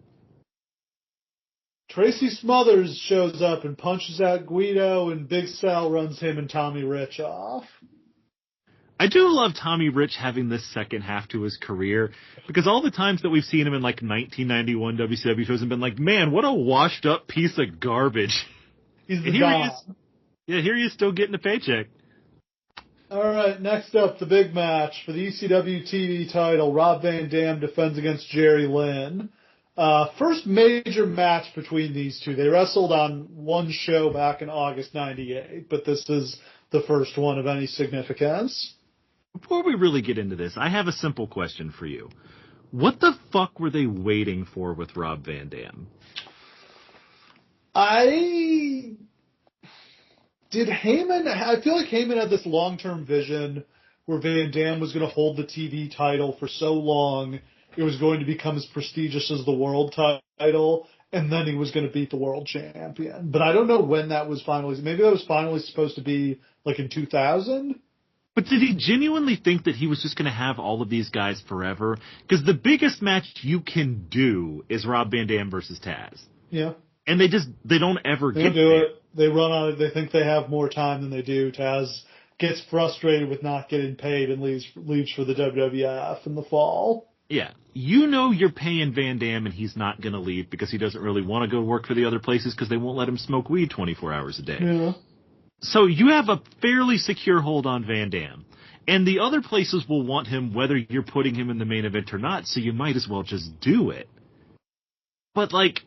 Tracy Smothers shows up and punches out Guido, and Big Sal runs him and Tommy Rich off. I do love Tommy Rich having this second half to his career, because all the times that we've seen him in 1991 WCW shows have been man, what a washed up piece of garbage. He's the guy. Here he is still getting a paycheck. All right, next up, the big match for the ECW TV title. Rob Van Dam defends against Jerry Lynn. First major match between these two. They wrestled on one show back in August '98, but this is the first one of any significance. Before we really get into this, I have a simple question for you. What the fuck were they waiting for with Rob Van Dam? I feel like Heyman had this long-term vision where Van Dam was going to hold the TV title for so long it was going to become as prestigious as the world title, and then he was going to beat the world champion. But I don't know when that was finally. Maybe that was finally supposed to be like in 2000? But did he genuinely think that he was just going to have all of these guys forever? Because the biggest match you can do is Rob Van Dam versus Taz. Yeah. And they don't ever They get do there. it. They run on it. They think they have more time than they do. Taz gets frustrated with not getting paid and leaves for the WWF in the fall. Yeah. You know you're paying Van Dam and he's not going to leave because he doesn't really want to go work for the other places because they won't let him smoke weed 24 hours a day. Yeah. So you have a fairly secure hold on Van Dam. And the other places will want him whether you're putting him in the main event or not, so you might as well just do it. But, like,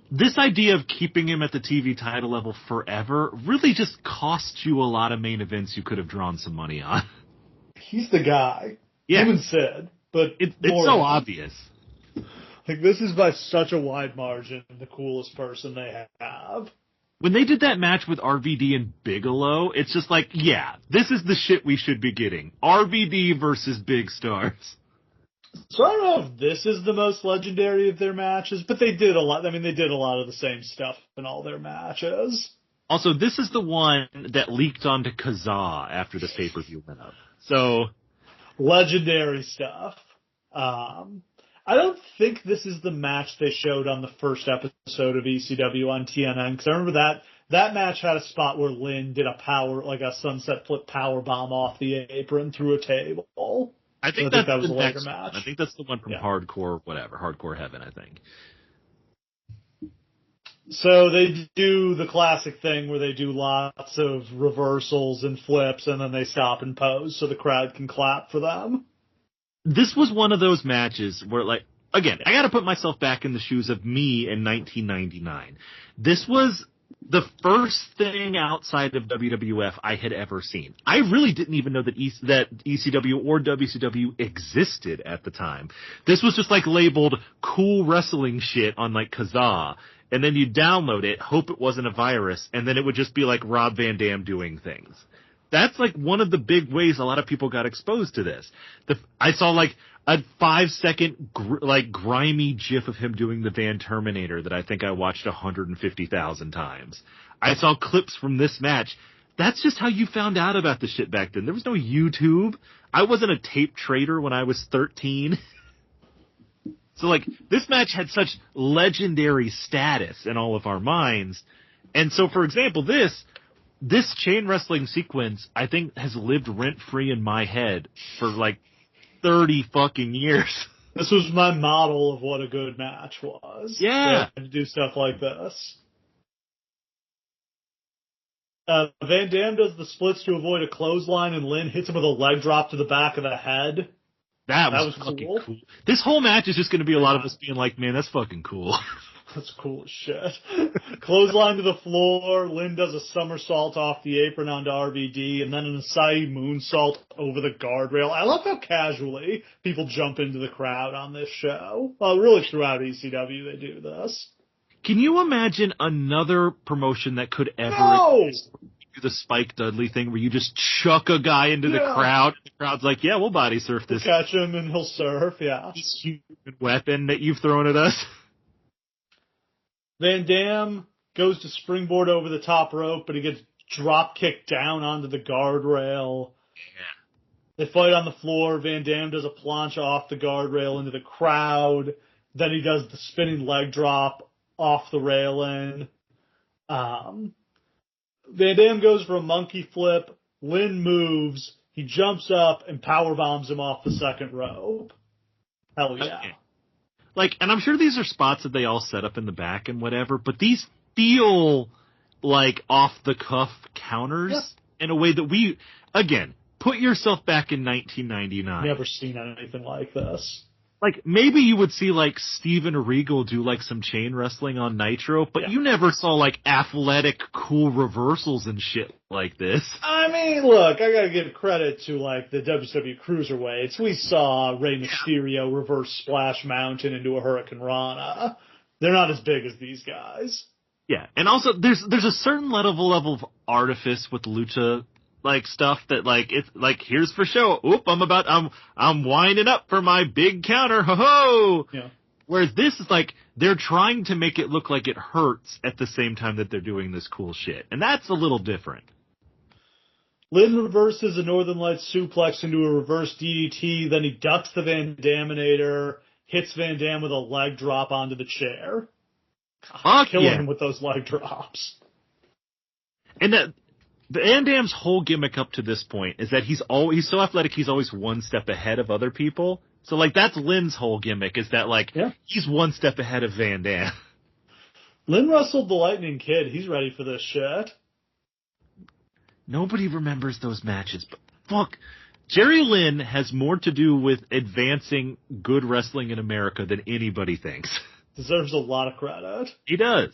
this idea of keeping him at the TV title level forever really just costs you a lot of main events you could have drawn some money on. He's the guy. Yeah. Him and Sid. But It's so obvious. Like, this is by such a wide margin the coolest person they have. When they did that match with RVD and Bigelow, it's just like, yeah, this is the shit we should be getting. RVD versus Big Stars. So I don't know if this is the most legendary of their matches, but they did a lot. I mean, they did a lot of the same stuff in all their matches. Also, this is the one that leaked onto Kazaa after the pay-per-view went up. So, legendary stuff. I don't think this is the match they showed on the first episode of ECW on TNN, because I remember that match had a spot where Lynn did a sunset flip power bomb off the apron through a table. I think that was a later match. I think that's the one from Hardcore Heaven, I think. So they do the classic thing where they do lots of reversals and flips, and then they stop and pose so the crowd can clap for them. This was one of those matches where, like, again, I gotta put myself back in the shoes of me in 1999. This was the first thing outside of WWF I had ever seen. I really didn't even know that ECW or WCW existed at the time. This was just, like, labeled cool wrestling shit on, like, Kazaa. And then you download it, hope it wasn't a virus, and then it would just be, like, Rob Van Dam doing things. That's, like, one of the big ways a lot of people got exposed to this. I saw, like, a 5-second, grimy gif of him doing the Van Terminator that I think I watched 150,000 times. I saw clips from this match. That's just how you found out about the shit back then. There was no YouTube. I wasn't a tape trader when I was 13. So, like, this match had such legendary status in all of our minds. And so, for example, this chain wrestling sequence, I think, has lived rent-free in my head for, like, 30 fucking years. This was my model of what a good match was. Yeah. To do stuff like this. Van Dam does the splits to avoid a clothesline, and Lynn hits him with a leg drop to the back of the head. That was fucking cool. This whole match is just going to be a lot of us being like, man, that's fucking cool. That's cool as shit. Clothesline to the floor. Lynn does a somersault off the apron onto RVD, and then an Asai moonsault over the guardrail. I love how casually people jump into the crowd on this show. Well, really throughout ECW they do this. Can you imagine another promotion that could ever do the Spike Dudley thing where you just chuck a guy into the crowd? The crowd's like, yeah, we'll body surf this. We'll catch him and he'll surf, yeah. This human weapon that you've thrown at us. Van Dam goes to springboard over the top rope, but he gets drop kicked down onto the guardrail. Yeah. They fight on the floor. Van Dam does a plancha off the guardrail into the crowd. Then he does the spinning leg drop off the railing. Van Dam goes for a monkey flip. Lynn moves. He jumps up and power bombs him off the second rope. Hell yeah. Okay. Like, and I'm sure these are spots that they all set up in the back and whatever, but these feel like off-the-cuff counters in a way that again, put yourself back in 1999. Never seen anything like this. Like, maybe you would see, like, Steven Regal do, like, some chain wrestling on Nitro, but you never saw, like, athletic, cool reversals and shit like this. I mean, look, I gotta give credit to, like, the WCW Cruiserweights. We saw Rey Mysterio reverse Splash Mountain into a Hurricane Rana. They're not as big as these guys. Yeah, and also, there's a certain level of artifice with lucha, like, stuff that, like, it's, like, here's for show. Oop, I'm winding up for my big counter. Ho-ho! Yeah. Whereas this is like, they're trying to make it look like it hurts at the same time that they're doing this cool shit. And that's a little different. Lynn reverses a Northern Lights suplex into a reverse DDT, then he ducks the Van Daminator, hits Van Dam with a leg drop onto the chair. Killing him with those leg drops. And the Van Dam's whole gimmick up to this point is that he's so athletic, he's always one step ahead of other people. So, like, that's Lynn's whole gimmick, is that, like, he's one step ahead of Van Dam. Lynn wrestled the Lightning Kid. He's ready for this shit. Nobody remembers those matches, but fuck. Jerry Lynn has more to do with advancing good wrestling in America than anybody thinks. Deserves a lot of credit. He does.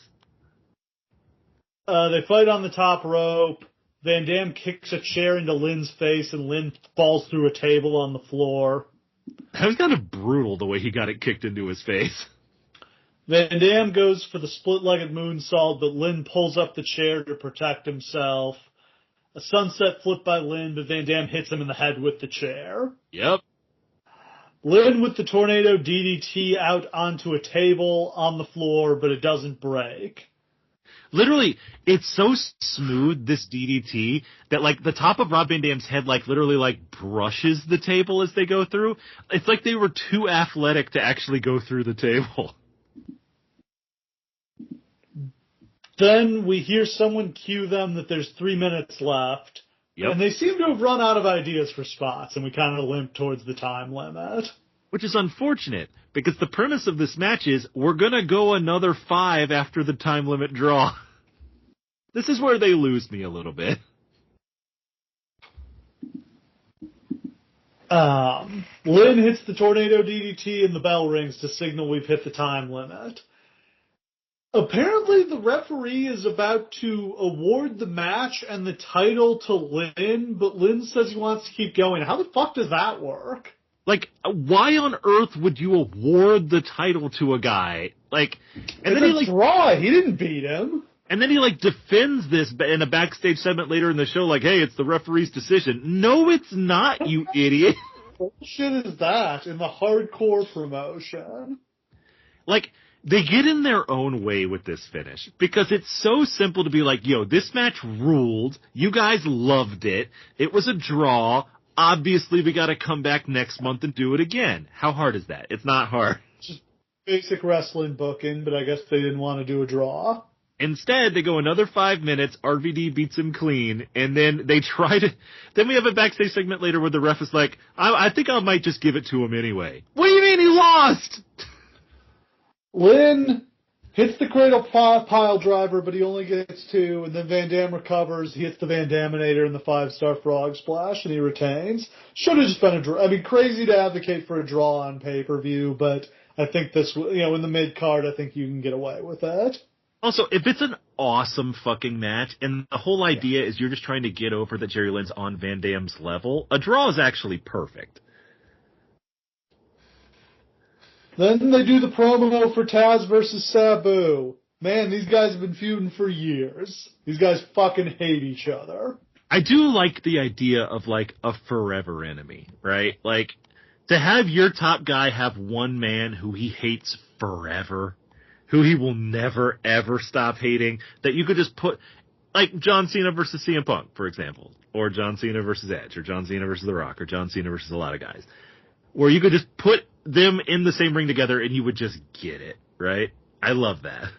They fight on the top rope. Van Dam kicks a chair into Lynn's face, and Lynn falls through a table on the floor. That was kind of brutal, the way he got it kicked into his face. Van Dam goes for the split-legged moonsault, but Lynn pulls up the chair to protect himself. A sunset flip by Lynn, but Van Dam hits him in the head with the chair. Yep. Lynn with the tornado DDT out onto a table on the floor, but it doesn't break. Literally, it's so smooth, this DDT, that, like, the top of Rob Van Dam's head, like, literally, like, brushes the table as they go through. It's like they were too athletic to actually go through the table. Then we hear someone cue them that there's 3 minutes left. Yep. And they seem to have run out of ideas for spots, and we kind of limp towards the time limit. Which is unfortunate, because the premise of this match is we're going to go another 5 after the time limit draw. This is where they lose me a little bit. Lynn hits the tornado DDT and the bell rings to signal we've hit the time limit. Apparently the referee is about to award the match and the title to Lynn, but Lynn says he wants to keep going. How the fuck does that work? Like, why on earth would you award the title to a guy? Like, and then he, like, draw. He didn't beat him. And then he, like, defends this in a backstage segment later in the show, like, hey, it's the referee's decision. No, it's not, you idiot. What bullshit is that in the hardcore promotion? Like, they get in their own way with this finish, because it's so simple to be like, yo, this match ruled. You guys loved it. It was a draw. Obviously, we got to come back next month and do it again. How hard is that? It's not hard. Just basic wrestling booking, but I guess they didn't want to do a draw. Instead, they go another 5 minutes, RVD beats him clean, and then they try to... Then we have a backstage segment later where the ref is like, I think I might just give it to him anyway. What do you mean he lost? Lynn hits the cradle pile driver, but he only gets 2, and then Van Dam recovers, he hits the Van Daminator and the 5-star frog splash, and he retains. Should have just been a draw. I mean, crazy to advocate for a draw on pay-per-view, but I think this, in the mid-card, I think you can get away with that. Also, if it's an awesome fucking match, and the whole idea is you're just trying to get over that Jerry Lynn's on Van Dam's level, a draw is actually perfect. Then they do the promo for Taz versus Sabu. Man, these guys have been feuding for years. These guys fucking hate each other. I do like the idea of, like, a forever enemy, right? Like, to have your top guy have one man who he hates forever, who he will never, ever stop hating, that you could just put, like, John Cena versus CM Punk, for example, or John Cena versus Edge, or John Cena versus The Rock, or John Cena versus a lot of guys, where you could just put them in the same ring together and you would just get it, right? I love that.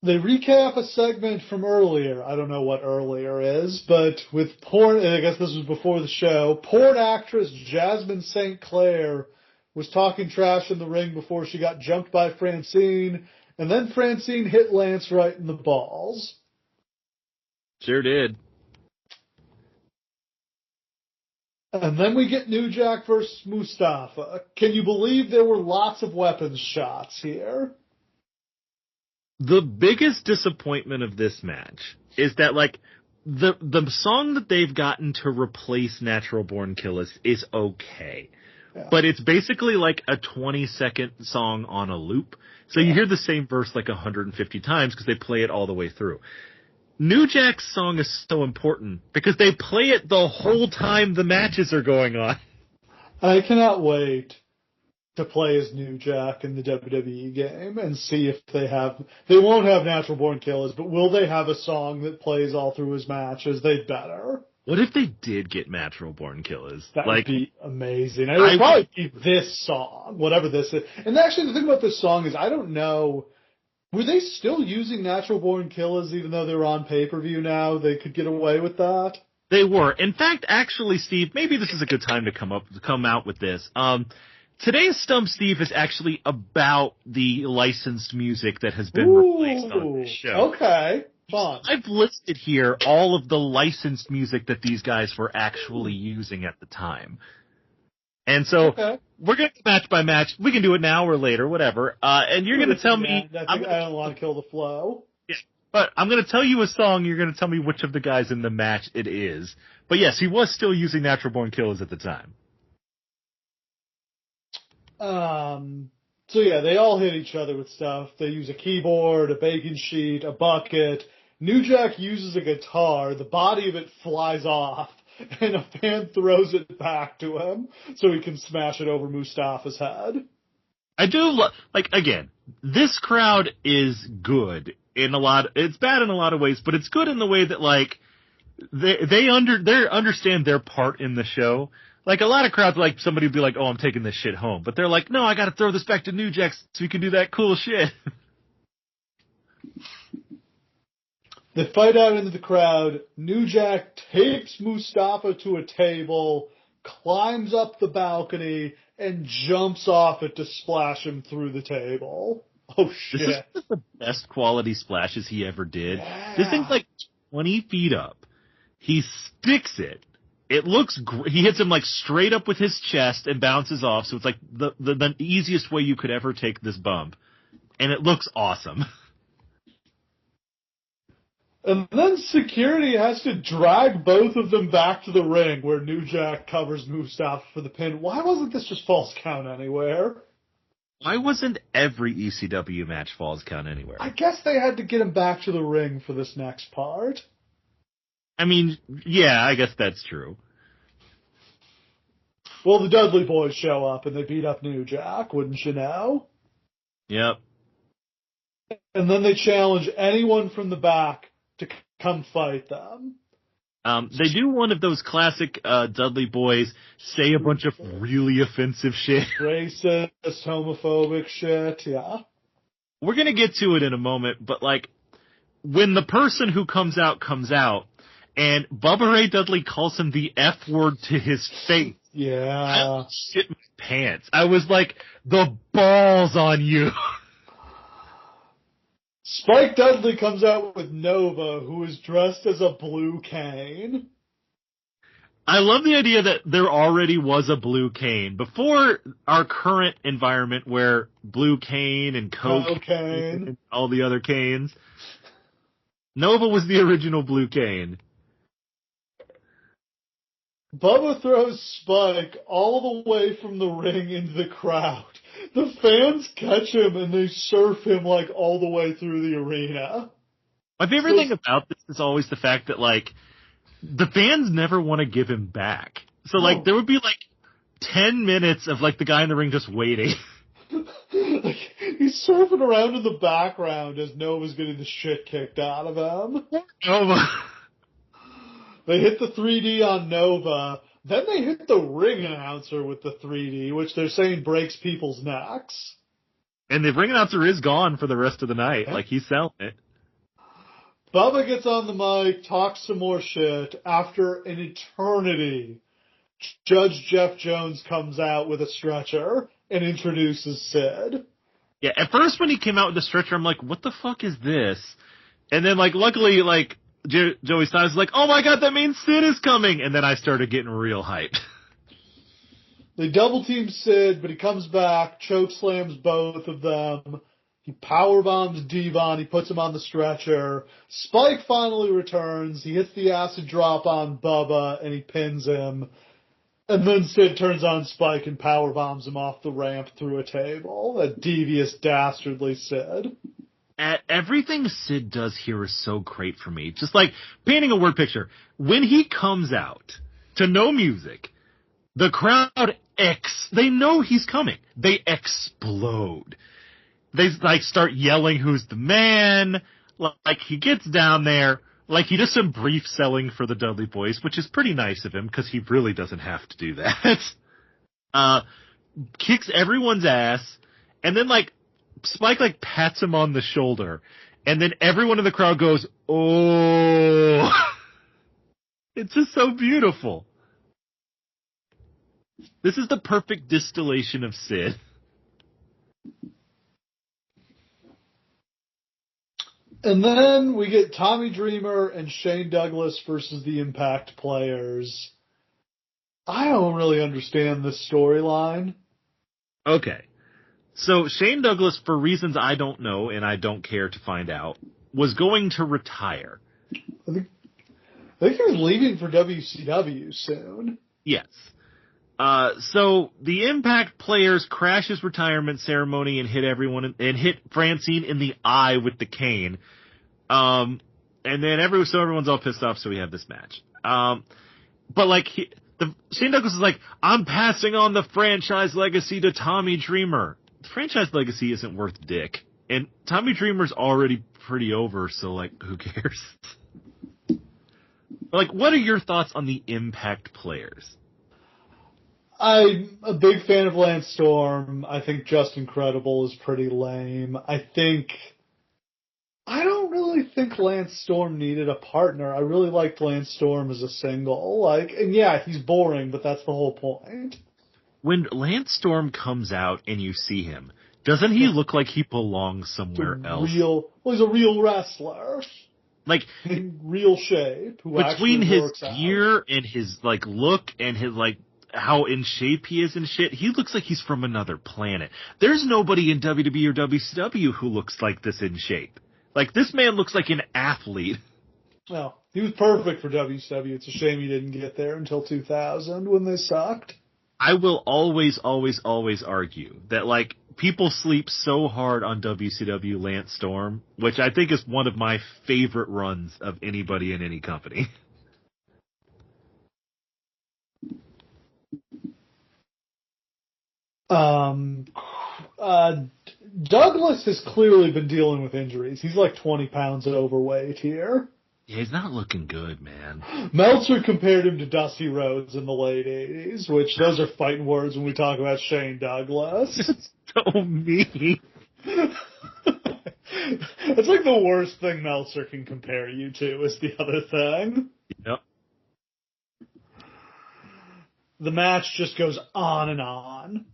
They recap a segment from earlier. I don't know what earlier is, but with porn, and I guess this was before the show, porn actress Jasmine St. Clair was talking trash in the ring before she got jumped by Francine, and then Francine hit Lance right in the balls. Sure did. And then we get New Jack versus Mustafa. Can you believe there were lots of weapons shots here? The biggest disappointment of this match is that, like, the song that they've gotten to replace Natural Born Killers is okay. Yeah. But it's basically like a 20-second song on a loop. So you hear the same verse like 150 times because they play it all the way through. New Jack's song is so important because they play it the whole time the matches are going on. I cannot wait to play as New Jack in the WWE game and see if they won't have Natural Born Killers, but will they have a song that plays all through his matches? They better. What if they did get Natural Born Killers? That would be amazing. It would probably be this song, whatever this is. And actually, the thing about this song is I don't know. Were they still using Natural Born Killers even though they're on pay-per-view now? They could get away with that? They were. In fact, actually, Steve, maybe this is a good time to come out with this. Today's Stump Steve is actually about the licensed music that has been replaced on this show. Okay. Fun. I've listed here all of the licensed music that these guys were actually using at the time. And so we're going to match by match. We can do it now or later, whatever. And you're going to tell me... I don't want to kill the flow. Yeah, but I'm going to tell you a song. You're going to tell me which of the guys in the match it is. But yes, he was still using Natural Born Killers at the time. So yeah, they all hit each other with stuff. They use a keyboard, a baking sheet, a bucket. New Jack uses a guitar. The body of it flies off, and a fan throws it back to him so he can smash it over Mustafa's head. I do again, this crowd is good in it's bad in a lot of ways, but it's good in the way that, like, they understand their part in the show. Like, a lot of crowds, like, somebody would be like, oh, I'm taking this shit home. But they're like, no, I gotta throw this back to New Jack so we can do that cool shit. They fight out into the crowd. New Jack tapes Mustafa to a table, climbs up the balcony, and jumps off it to splash him through the table. Oh, shit. This is the best quality splashes he ever did. Yeah. This thing's like 20 feet up. He sticks it. It looks he hits him like straight up with his chest and bounces off, so it's like the easiest way you could ever take this bump. And it looks awesome. And then security has to drag both of them back to the ring where New Jack covers Mustafa for the pin. Why wasn't this just Falls Count Anywhere? Why wasn't every ECW match Falls Count Anywhere? I guess they had to get him back to the ring for this next part. I mean, yeah, I guess that's true. Well, the Dudley Boys show up and they beat up New Jack, wouldn't you know? Yep. And then they challenge anyone from the back to come fight them. They do one of those classic Dudley Boys say a bunch of really offensive shit. Racist, homophobic shit, yeah. We're going to get to it in a moment, but, like, when the person who comes out, and Bubba Ray Dudley calls him the F word to his face. Yeah. I shit my pants. I was like, the balls on you. Spike Dudley comes out with Nova, who is dressed as a blue cane. I love the idea that there already was a blue cane. Before our current environment where blue cane and cocaine and all the other canes, Nova was the original blue cane. Bubba throws Spike all the way from the ring into the crowd. The fans catch him and they surf him like all the way through the arena. My favorite thing about this is always the fact that, like, the fans never want to give him back. So, like, there would be, like, 10 minutes of, like, the guy in the ring just waiting. Like, he's surfing around in the background as Nova's getting the shit kicked out of him. Nova. They hit the 3D on Nova. Then they hit the ring announcer with the 3D, which they're saying breaks people's necks. And the ring announcer is gone for the rest of the night. Like, he's selling it. Bubba gets on the mic, talks some more shit. After an eternity, Judge Jeff Jones comes out with a stretcher and introduces Sid. Yeah, at first when he came out with the stretcher, I'm like, what the fuck is this? And then, like, luckily, like, Joey Styles is like, oh my god, that means Sid is coming, and then I started getting real hyped. They double team Sid, but he comes back, choke slams both of them. He power bombs Devon. He puts him on the stretcher. Spike finally returns. He hits the acid drop on Bubba, and he pins him. And then Sid turns on Spike and power bombs him off the ramp through a table. That devious, dastardly Sid. Everything Sid does here is so great for me. Just like painting a word picture. When he comes out to no music, the crowd they know he's coming. They explode. They like start yelling, "Who's the man?" Like he gets down there, like he does some brief selling for the Dudley Boys, which is pretty nice of him because he really doesn't have to do that. Kicks everyone's ass, and then like Spike like pats him on the shoulder, and then everyone in the crowd goes, "Oh!" It's just so beautiful. This is the perfect distillation of Sid. And then we get Tommy Dreamer and Shane Douglas versus the Impact Players. I don't really understand this storyline. Okay. So Shane Douglas, for reasons I don't know and I don't care to find out, was going to retire. I think he was leaving for WCW soon. Yes. So the Impact Players crash his retirement ceremony and hit everyone and hit Francine in the eye with the cane. And then everyone's all pissed off, so we have this match. But like Shane Douglas is like, I'm passing on the franchise legacy to Tommy Dreamer. The franchise legacy isn't worth dick. And Tommy Dreamer's already pretty over, so like, who cares? Like, what are your thoughts on the Impact Players? I'm a big fan of Lance Storm. I think Just Incredible is pretty lame. I don't really think Lance Storm needed a partner. I really liked Lance Storm as a single. And yeah, he's boring, but that's the whole point. When Lance Storm comes out and you see him, doesn't he look like he belongs somewhere else? He's a real wrestler. Like, in real shape. Between his gear and his, like, look and his, like, how in shape he is and shit, he looks like he's from another planet. There's nobody in WWE or WCW who looks like this in shape. Like, this man looks like an athlete. Well, he was perfect for WCW. It's a shame he didn't get there until 2000 when they sucked. I will always, always, always argue that, like, people sleep so hard on WCW Lance Storm, which I think is one of my favorite runs of anybody in any company. Douglas has clearly been dealing with injuries. He's like 20 pounds overweight here. Yeah, he's not looking good, man. Meltzer compared him to Dusty Rhodes in the late 80s, which those are fighting words when we talk about Shane Douglas. It's so mean. It's like the worst thing Meltzer can compare you to is the other thing. Yep. The match just goes on and on.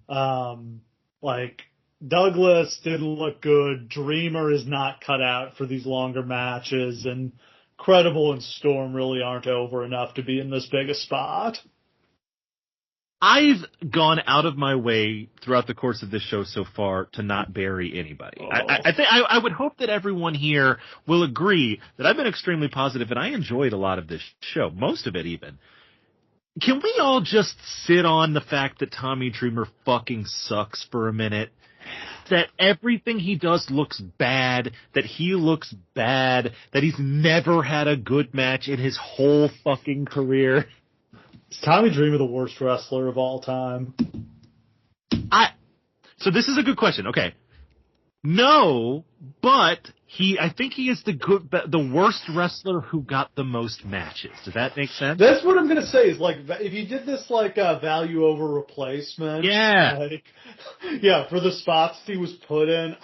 Douglas didn't look good. Dreamer is not cut out for these longer matches, and Credible and Storm really aren't over enough to be in this big a spot. I've gone out of my way throughout the course of this show so far to not bury anybody. Oh. I think I would hope that everyone here will agree that I've been extremely positive and I enjoyed a lot of this show, most of it even. Can we all just sit on the fact that Tommy Dreamer fucking sucks for a minute? That everything he does looks bad, that he looks bad, that he's never had a good match in his whole fucking career. Is Tommy Dreamer the worst wrestler of all time? So this is a good question. Okay. No, but I think he is the worst wrestler who got the most matches. Does that make sense? That's what I'm gonna say. Is like if you did this value over replacement. Yeah. For the spots he was put in,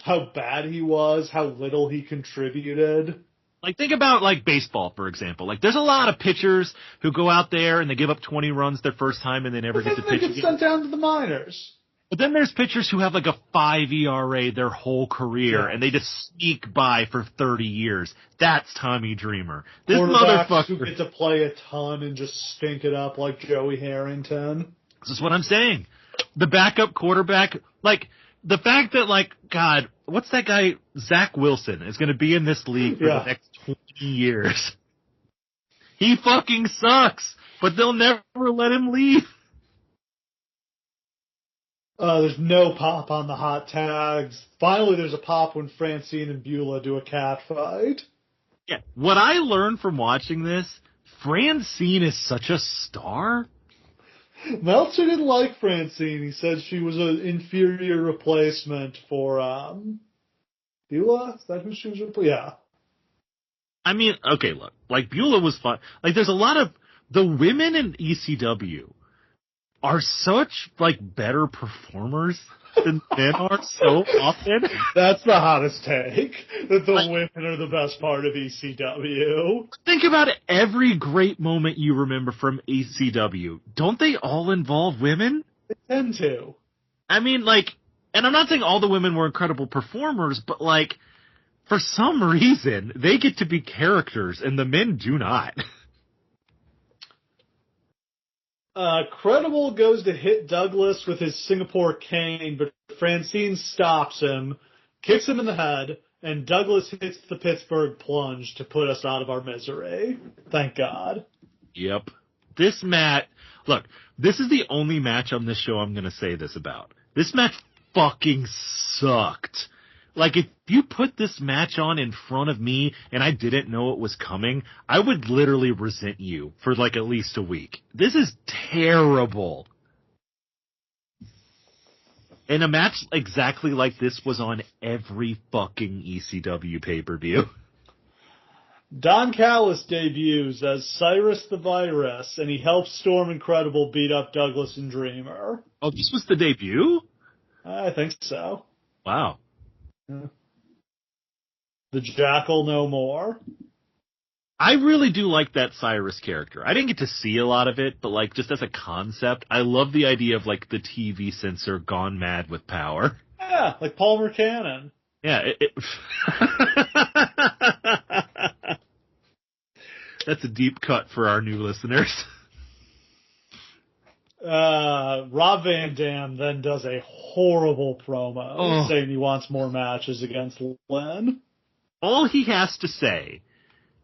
how bad he was, how little he contributed. Like, think about, like, baseball, for example. Like, there's a lot of pitchers who go out there and they give up 20 runs their first time and they never get to pitch again. They get sent down to the minors. But then there's pitchers who have like a 5 ERA their whole career, and they just sneak by for 30 years. That's Tommy Dreamer. This Quarterbacks who motherfucker. get to play a ton and just stink it up like Joey Harrington. This is what I'm saying. The backup quarterback, like, the fact that, like, God, what's that guy, Zach Wilson, is going to be in this league for the next 20 years. He fucking sucks, but they'll never let him leave. There's no pop on the hot tags. Finally, there's a pop when Francine and Beulah do a cat fight. Yeah, what I learned from watching this, Francine is such a star. Meltzer didn't like Francine. He said she was an inferior replacement for Beulah. Is that who she was replacing? Yeah. I mean, okay, look, like Beulah was fun. Like, there's a lot of the women in ECW are such like better performers than men are so often. That's the hottest take. That the women are the best part of ECW. Think about it. Every great moment you remember from ECW, don't they all involve women? They tend to. I mean, like, and I'm not saying all the women were incredible performers, but like, for some reason, they get to be characters and the men do not. Credible goes to hit Douglas with his Singapore cane, but Francine stops him, kicks him in the head, and Douglas hits the Pittsburgh plunge to put us out of our misery. Thank God. Yep. This match, look, this is the only match on this show I'm going to say this about. This match fucking sucked. Like, if you put this match on in front of me and I didn't know it was coming, I would literally resent you for, like, at least a week. This is terrible. And a match exactly like this was on every fucking ECW pay-per-view. Don Callis debuts as Cyrus the Virus, and he helps Storm and Credible beat up Douglas and Dreamer. Oh, this was the debut? I think so. Wow. The Jackal no more. I really do like that Cyrus character. I didn't get to see a lot of it, but like just as a concept, I love the idea of like the TV censor gone mad with power. Yeah, like Palmer Cannon. Yeah. That's a deep cut for our new listeners. Rob Van Dam then does a horrible promo saying he wants more matches against Lynn. All he has to say,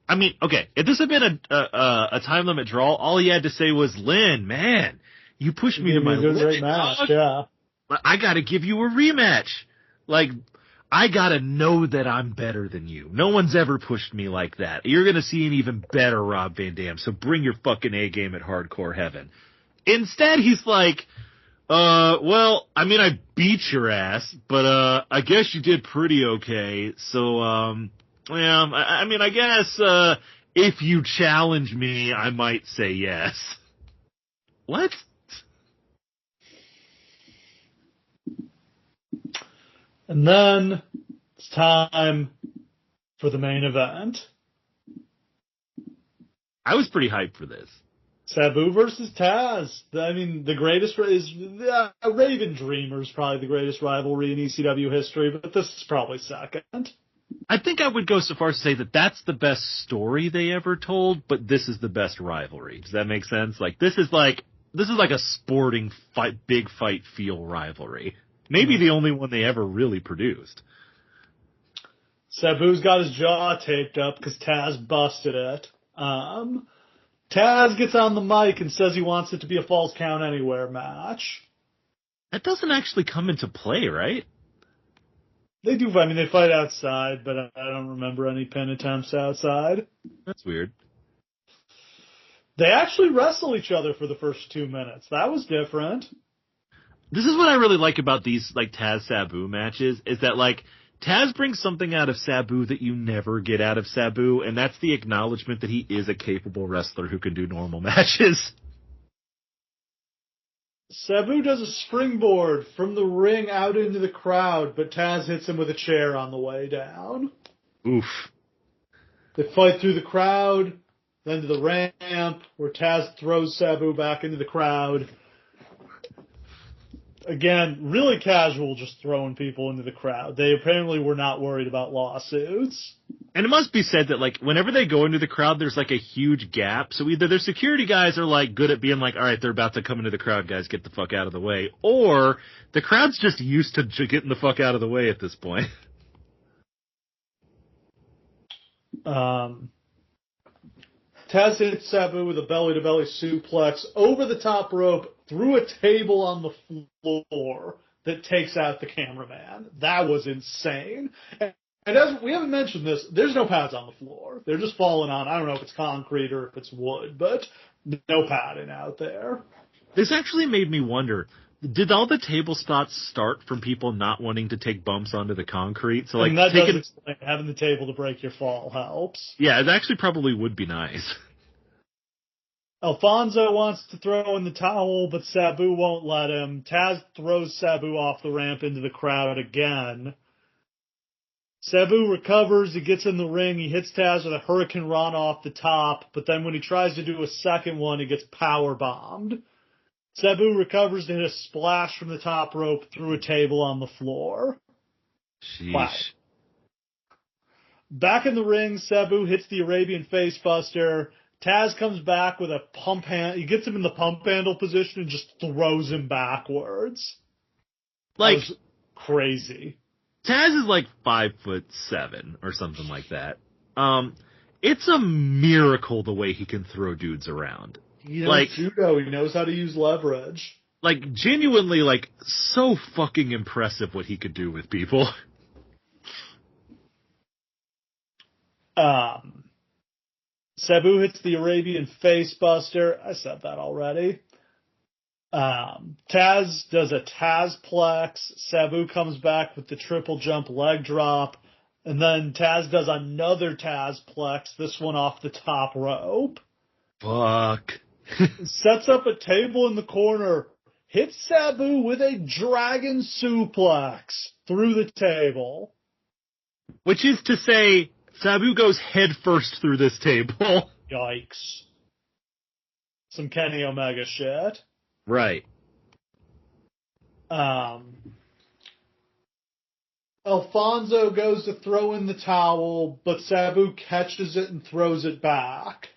I mean, okay, if this had been a time limit draw, all he had to say was, Lynn, man, you pushed me to my limit. Great match, yeah. I gotta give you a rematch. Like, I gotta know that I'm better than you. No one's ever pushed me like that. You're gonna see an even better Rob Van Dam, so bring your fucking A game at Hardcore Heaven. Instead, he's like, well, I mean, I beat your ass, but, I guess you did pretty okay. So, yeah, I mean, I guess, if you challenge me, I might say yes. What? And then it's time for the main event. I was pretty hyped for this. Sabu versus Taz. I mean, the greatest is Raven Dreamer is probably the greatest rivalry in ECW history, but this is probably second. I think I would go so far as to say that that's the best story they ever told, but this is the best rivalry. Does that make sense? Like, this is like a sporting fight, big fight feel rivalry. Maybe the only one they ever really produced. Sabu's got his jaw taped up because Taz busted it. Taz gets on the mic and says he wants it to be a Falls Count Anywhere match. That doesn't actually come into play, right? They do. I mean, they fight outside, but I don't remember any pin attempts outside. That's weird. They actually wrestle each other for the first 2 minutes. That was different. This is what I really like about these, like, Taz-Sabu matches, is that, like, Taz brings something out of Sabu that you never get out of Sabu, and that's the acknowledgement that he is a capable wrestler who can do normal matches. Sabu does a springboard from the ring out into the crowd, but Taz hits him with a chair on the way down. Oof. They fight through the crowd, then to the ramp, where Taz throws Sabu back into the crowd. Again, really casual, just throwing people into the crowd. They apparently were not worried about lawsuits. And it must be said that, like, whenever they go into the crowd, there's, like, a huge gap. So either their security guys are, like, good at being like, all right, they're about to come into the crowd, guys, get the fuck out of the way. Or the crowd's just used to getting the fuck out of the way at this point. Taz hits Sabu with a belly-to-belly suplex over the top rope through a table on the floor that takes out the cameraman. That was insane. And as we haven't mentioned this, there's no pads on the floor. They're just falling on, I don't know if it's concrete or if it's wood, but no padding out there. This actually made me wonder, did all the table spots start from people not wanting to take bumps onto the concrete? So, like, and that does explain having the table to break your fall helps. Yeah, it actually probably would be nice. Alfonso wants to throw in the towel, but Sabu won't let him. Taz throws Sabu off the ramp into the crowd again. Sabu recovers, he gets in the ring, he hits Taz with a Hurricane Rana off the top, but then when he tries to do a second one, he gets power bombed. Sabu recovers to hit a splash from the top rope through a table on the floor. Sheesh. Wow. Back in the ring, Sabu hits the Arabian Facebuster. Taz comes back with a pump hand. He gets him in the pump handle position and just throws him backwards. Like, that was crazy. Taz is like 5'7" or something like that. It's a miracle the way he can throw dudes around. He knows judo. He knows how to use leverage. Like, genuinely, like, so fucking impressive what he could do with people. Sabu hits the Arabian Facebuster. I said that already. Taz does a Tazplex. Sabu comes back with the triple jump leg drop. And then Taz does another Tazplex, this one off the top rope. Fuck. Sets up a table in the corner. Hits Sabu with a dragon suplex through the table. Which is to say, Sabu goes head first through this table. Yikes. Some Kenny Omega shit. Right. Alfonso goes to throw in the towel, but Sabu catches it and throws it back.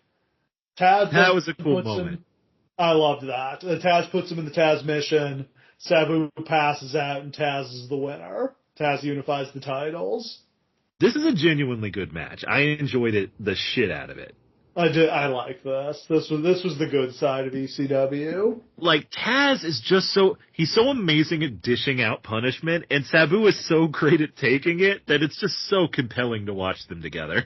That was a cool moment. I loved that. Taz puts him in the Taz mission. Sabu passes out, and Taz is the winner. Taz unifies the titles. This is a genuinely good match. I enjoyed it, the shit out of it. I like this. This was the good side of ECW. Like, Taz is just he's so amazing at dishing out punishment, and Sabu is so great at taking it that it's just so compelling to watch them together.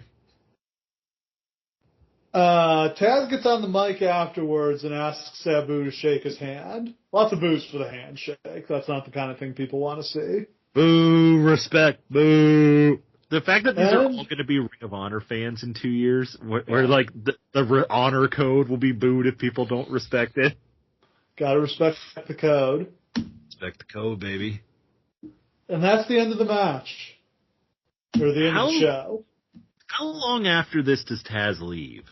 Taz gets on the mic afterwards and asks Sabu to shake his hand. Lots of boos for the handshake. That's not the kind of thing people want to see. Boo, respect, boo. The fact that these are all going to be Ring of Honor fans in 2 years, where like, the honor code will be booed if people don't respect it. Gotta respect the code. Respect the code, baby. And that's the end of the match. Or the end of the show. How long after this does Taz leave?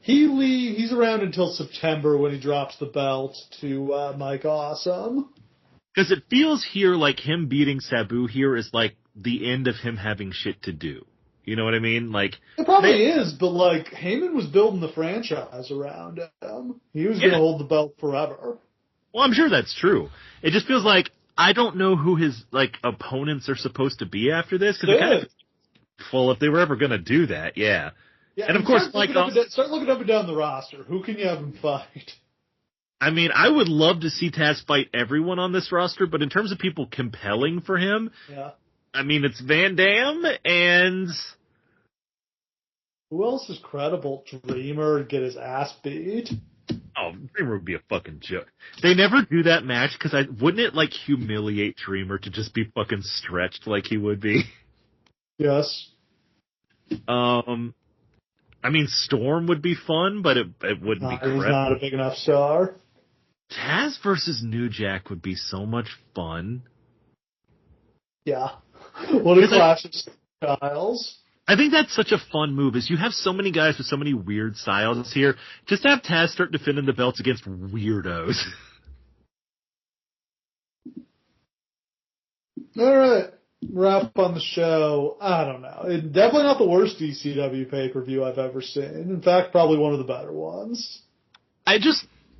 He's around until September when he drops the belt to Mike Awesome. Because it feels here like him beating Sabu here is like the end of him having shit to do. You know what I mean? Like, it probably is, but like Heyman was building the franchise around him. He was going to hold the belt forever. Well, I'm sure that's true. It just feels like I don't know who his like opponents are supposed to be after this, because kind of full if they were ever going to do that. Yeah. And of course, start looking up and down the roster. Who can you have him fight? I mean, I would love to see Taz fight everyone on this roster, but in terms of people compelling for him, I mean, it's Van Dam and... Who else is credible? Dreamer get his ass beat? Oh, Dreamer would be a fucking joke. They never do that match because wouldn't it, like, humiliate Dreamer to just be fucking stretched like he would be? Yes. I mean, Storm would be fun, but it wouldn't be credible. He's not a big enough star. Taz versus New Jack would be so much fun. Yeah. What a clash of styles. I think that's such a fun move, is you have so many guys with so many weird styles here. Just have Taz start defending the belts against weirdos. All right. Wrap on the show. I don't know. Definitely not the worst ECW pay-per-view I've ever seen. In fact, probably one of the better ones.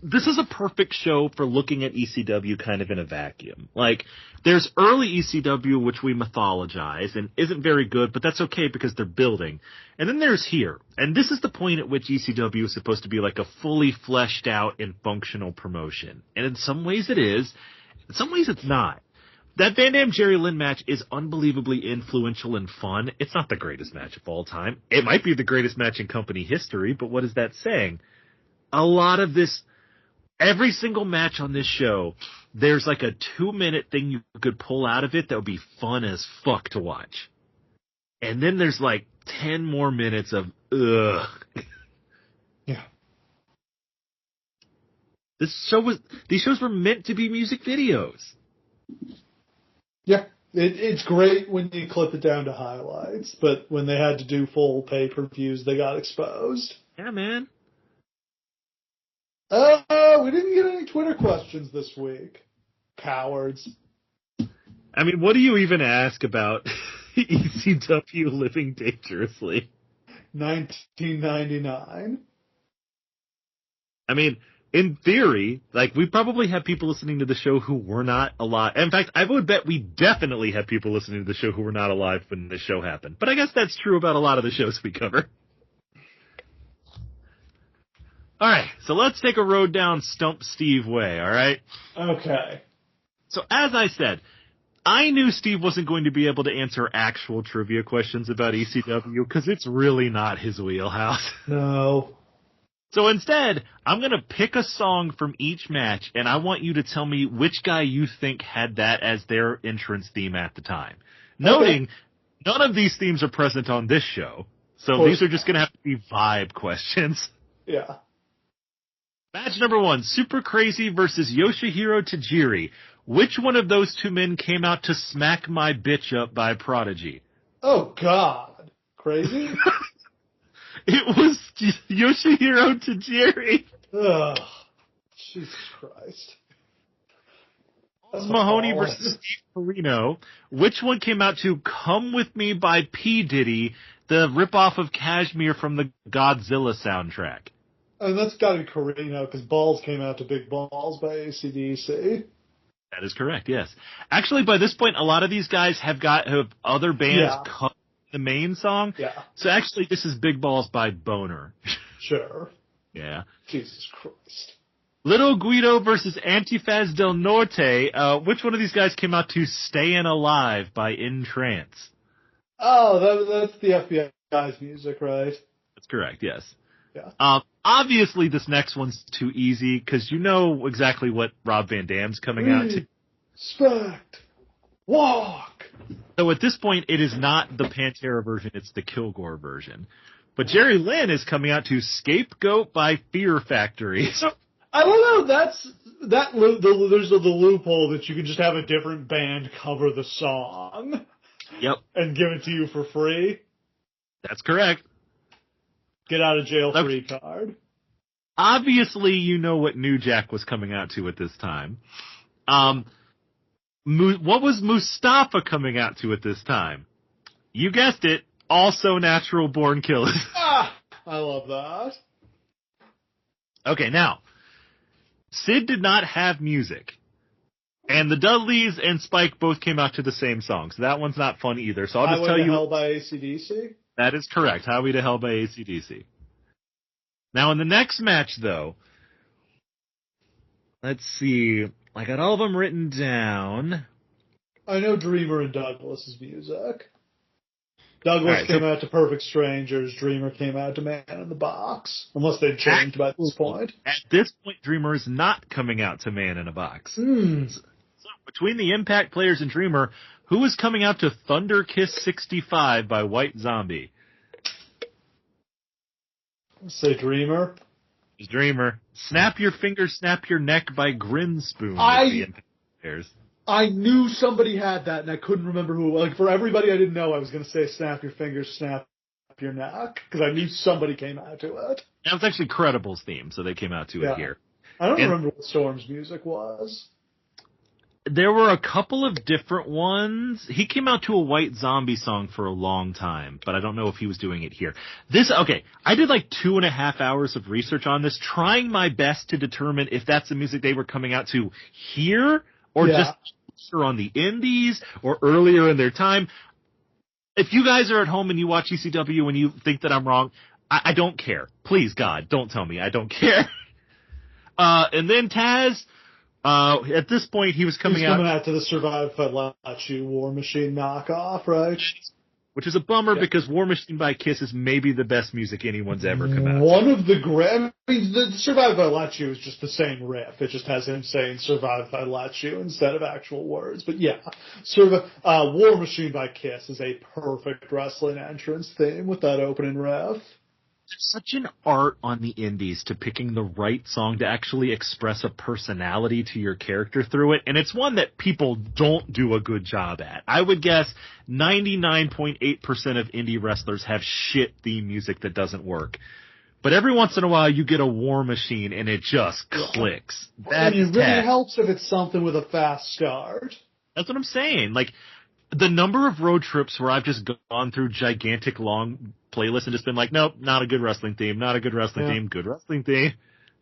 This is a perfect show for looking at ECW kind of in a vacuum. Like, there's early ECW, which we mythologize and isn't very good, but that's okay because they're building. And then there's here. And this is the point at which ECW is supposed to be like a fully fleshed out and functional promotion. And in some ways it is. In some ways it's not. That Van Dam Jerry Lynn match is unbelievably influential and fun. It's not the greatest match of all time. It might be the greatest match in company history, but what is that saying? A lot of this, every single match on this show, there's like a 2-minute thing you could pull out of it that would be fun as fuck to watch. And then there's like 10 more minutes of ugh. Yeah. These shows were meant to be music videos. Yeah, it's great when you clip it down to highlights, but when they had to do full pay-per-views, they got exposed. Yeah, man. We didn't get any Twitter questions this week. Cowards. I mean, what do you even ask about ECW living dangerously? 1999. I mean, in theory, like, we probably have people listening to the show who were not alive. In fact, I would bet we definitely have people listening to the show who were not alive when the show happened. But I guess that's true about a lot of the shows we cover. All right, so let's take a road down Stump Steve way, all right? Okay. So as I said, I knew Steve wasn't going to be able to answer actual trivia questions about ECW because it's really not his wheelhouse. No. So instead, I'm going to pick a song from each match, and I want you to tell me which guy you think had that as their entrance theme at the time. Noting, none of these themes are present on this show, so these are just going to have to be vibe questions. Yeah. Match number 1, Super Crazy versus Yoshihiro Tajiri. Which one of those two men came out to smack my bitch up by Prodigy? Oh, God. Crazy? It was Yoshihiro Tajiri. Ugh. Jesus Christ. That's Mahoney versus Steve Corino. Which one came out to Come With Me by P. Diddy, the ripoff of Kashmir from the Godzilla soundtrack? And that's got to be Corino, because Balls came out to Big Balls by AC/DC. That is correct, yes. Actually, by this point, a lot of these guys have other bands cover the main song. Yeah. So actually, this is Big Balls by Boner. Sure. Yeah. Jesus Christ. Little Guido versus Antifaz del Norte. Which one of these guys came out to Stayin' Alive by In Trance? Oh, that's the FBI's music, right? That's correct, yes. Yeah. Obviously, this next one's too easy because you know exactly what Rob Van Dam's coming out to. Respect. Walk. So at this point, it is not the Pantera version; it's the Kilgore version. But Jerry Lynn is coming out to Scapegoat by Fear Factory. So, I don't know. There's the loophole that you can just have a different band cover the song. Yep. And give it to you for free. That's correct. Get out of jail free card. Obviously, you know what New Jack was coming out to at this time. What was Mustafa coming out to at this time? You guessed it. Also Natural Born Killers. I love that. Okay, now, Sid did not have music. And the Dudleys and Spike both came out to the same song, so that one's not fun either. So I'll just tell you. Highway to Hell by AC/DC? That is correct. Highway to Hell by AC/DC. Now, in the next match, though, let's see. I got all of them written down. I know Dreamer and Douglas' music. Douglas came out to Perfect Strangers. Dreamer came out to Man in the Box. Unless they've changed by this point. At this point, Dreamer is not coming out to Man in a Box. So between the Impact players and Dreamer, who is coming out to Thunder Kiss 65 by White Zombie? Say Dreamer. It's Dreamer. Snap Your Fingers, Snap Your Neck by Grinspoon. The Impact players. I knew somebody had that, and I couldn't remember who. Like, for everybody I didn't know, I was going to say Snap Your Fingers, Snap Your Neck, because I knew somebody came out to it. That was actually Credible's theme, so they came out to it here. I don't remember what Storm's music was. There were a couple of different ones. He came out to a White Zombie song for a long time, but I don't know if he was doing it here. I did like 2.5 hours of research on this, trying my best to determine if that's the music they were coming out to here, or just on the indies, or earlier in their time. If you guys are at home and you watch ECW and you think that I'm wrong, I don't care. Please, God, don't tell me I don't care. And then Taz... at this point, he was coming out to the Survive If I Let You War Machine knockoff, right? Which is a bummer because War Machine by Kiss is maybe the best music anyone's ever come out. The Survive If I Let You is just the same riff. It just has him saying Survive If I Let You instead of actual words. But yeah, War Machine by Kiss is a perfect wrestling entrance theme with that opening riff. There's such an art on the indies to picking the right song to actually express a personality to your character through it, and it's one that people don't do a good job at. I would guess 99.8% of indie wrestlers have shit theme music that doesn't work. But every once in a while you get a War Machine and it just clicks. And it really helps if it's something with a fast start. That's what I'm saying. Like, the number of road trips where I've just gone through gigantic long playlists and just been like, nope, not a good wrestling theme, not a good wrestling theme, good wrestling theme.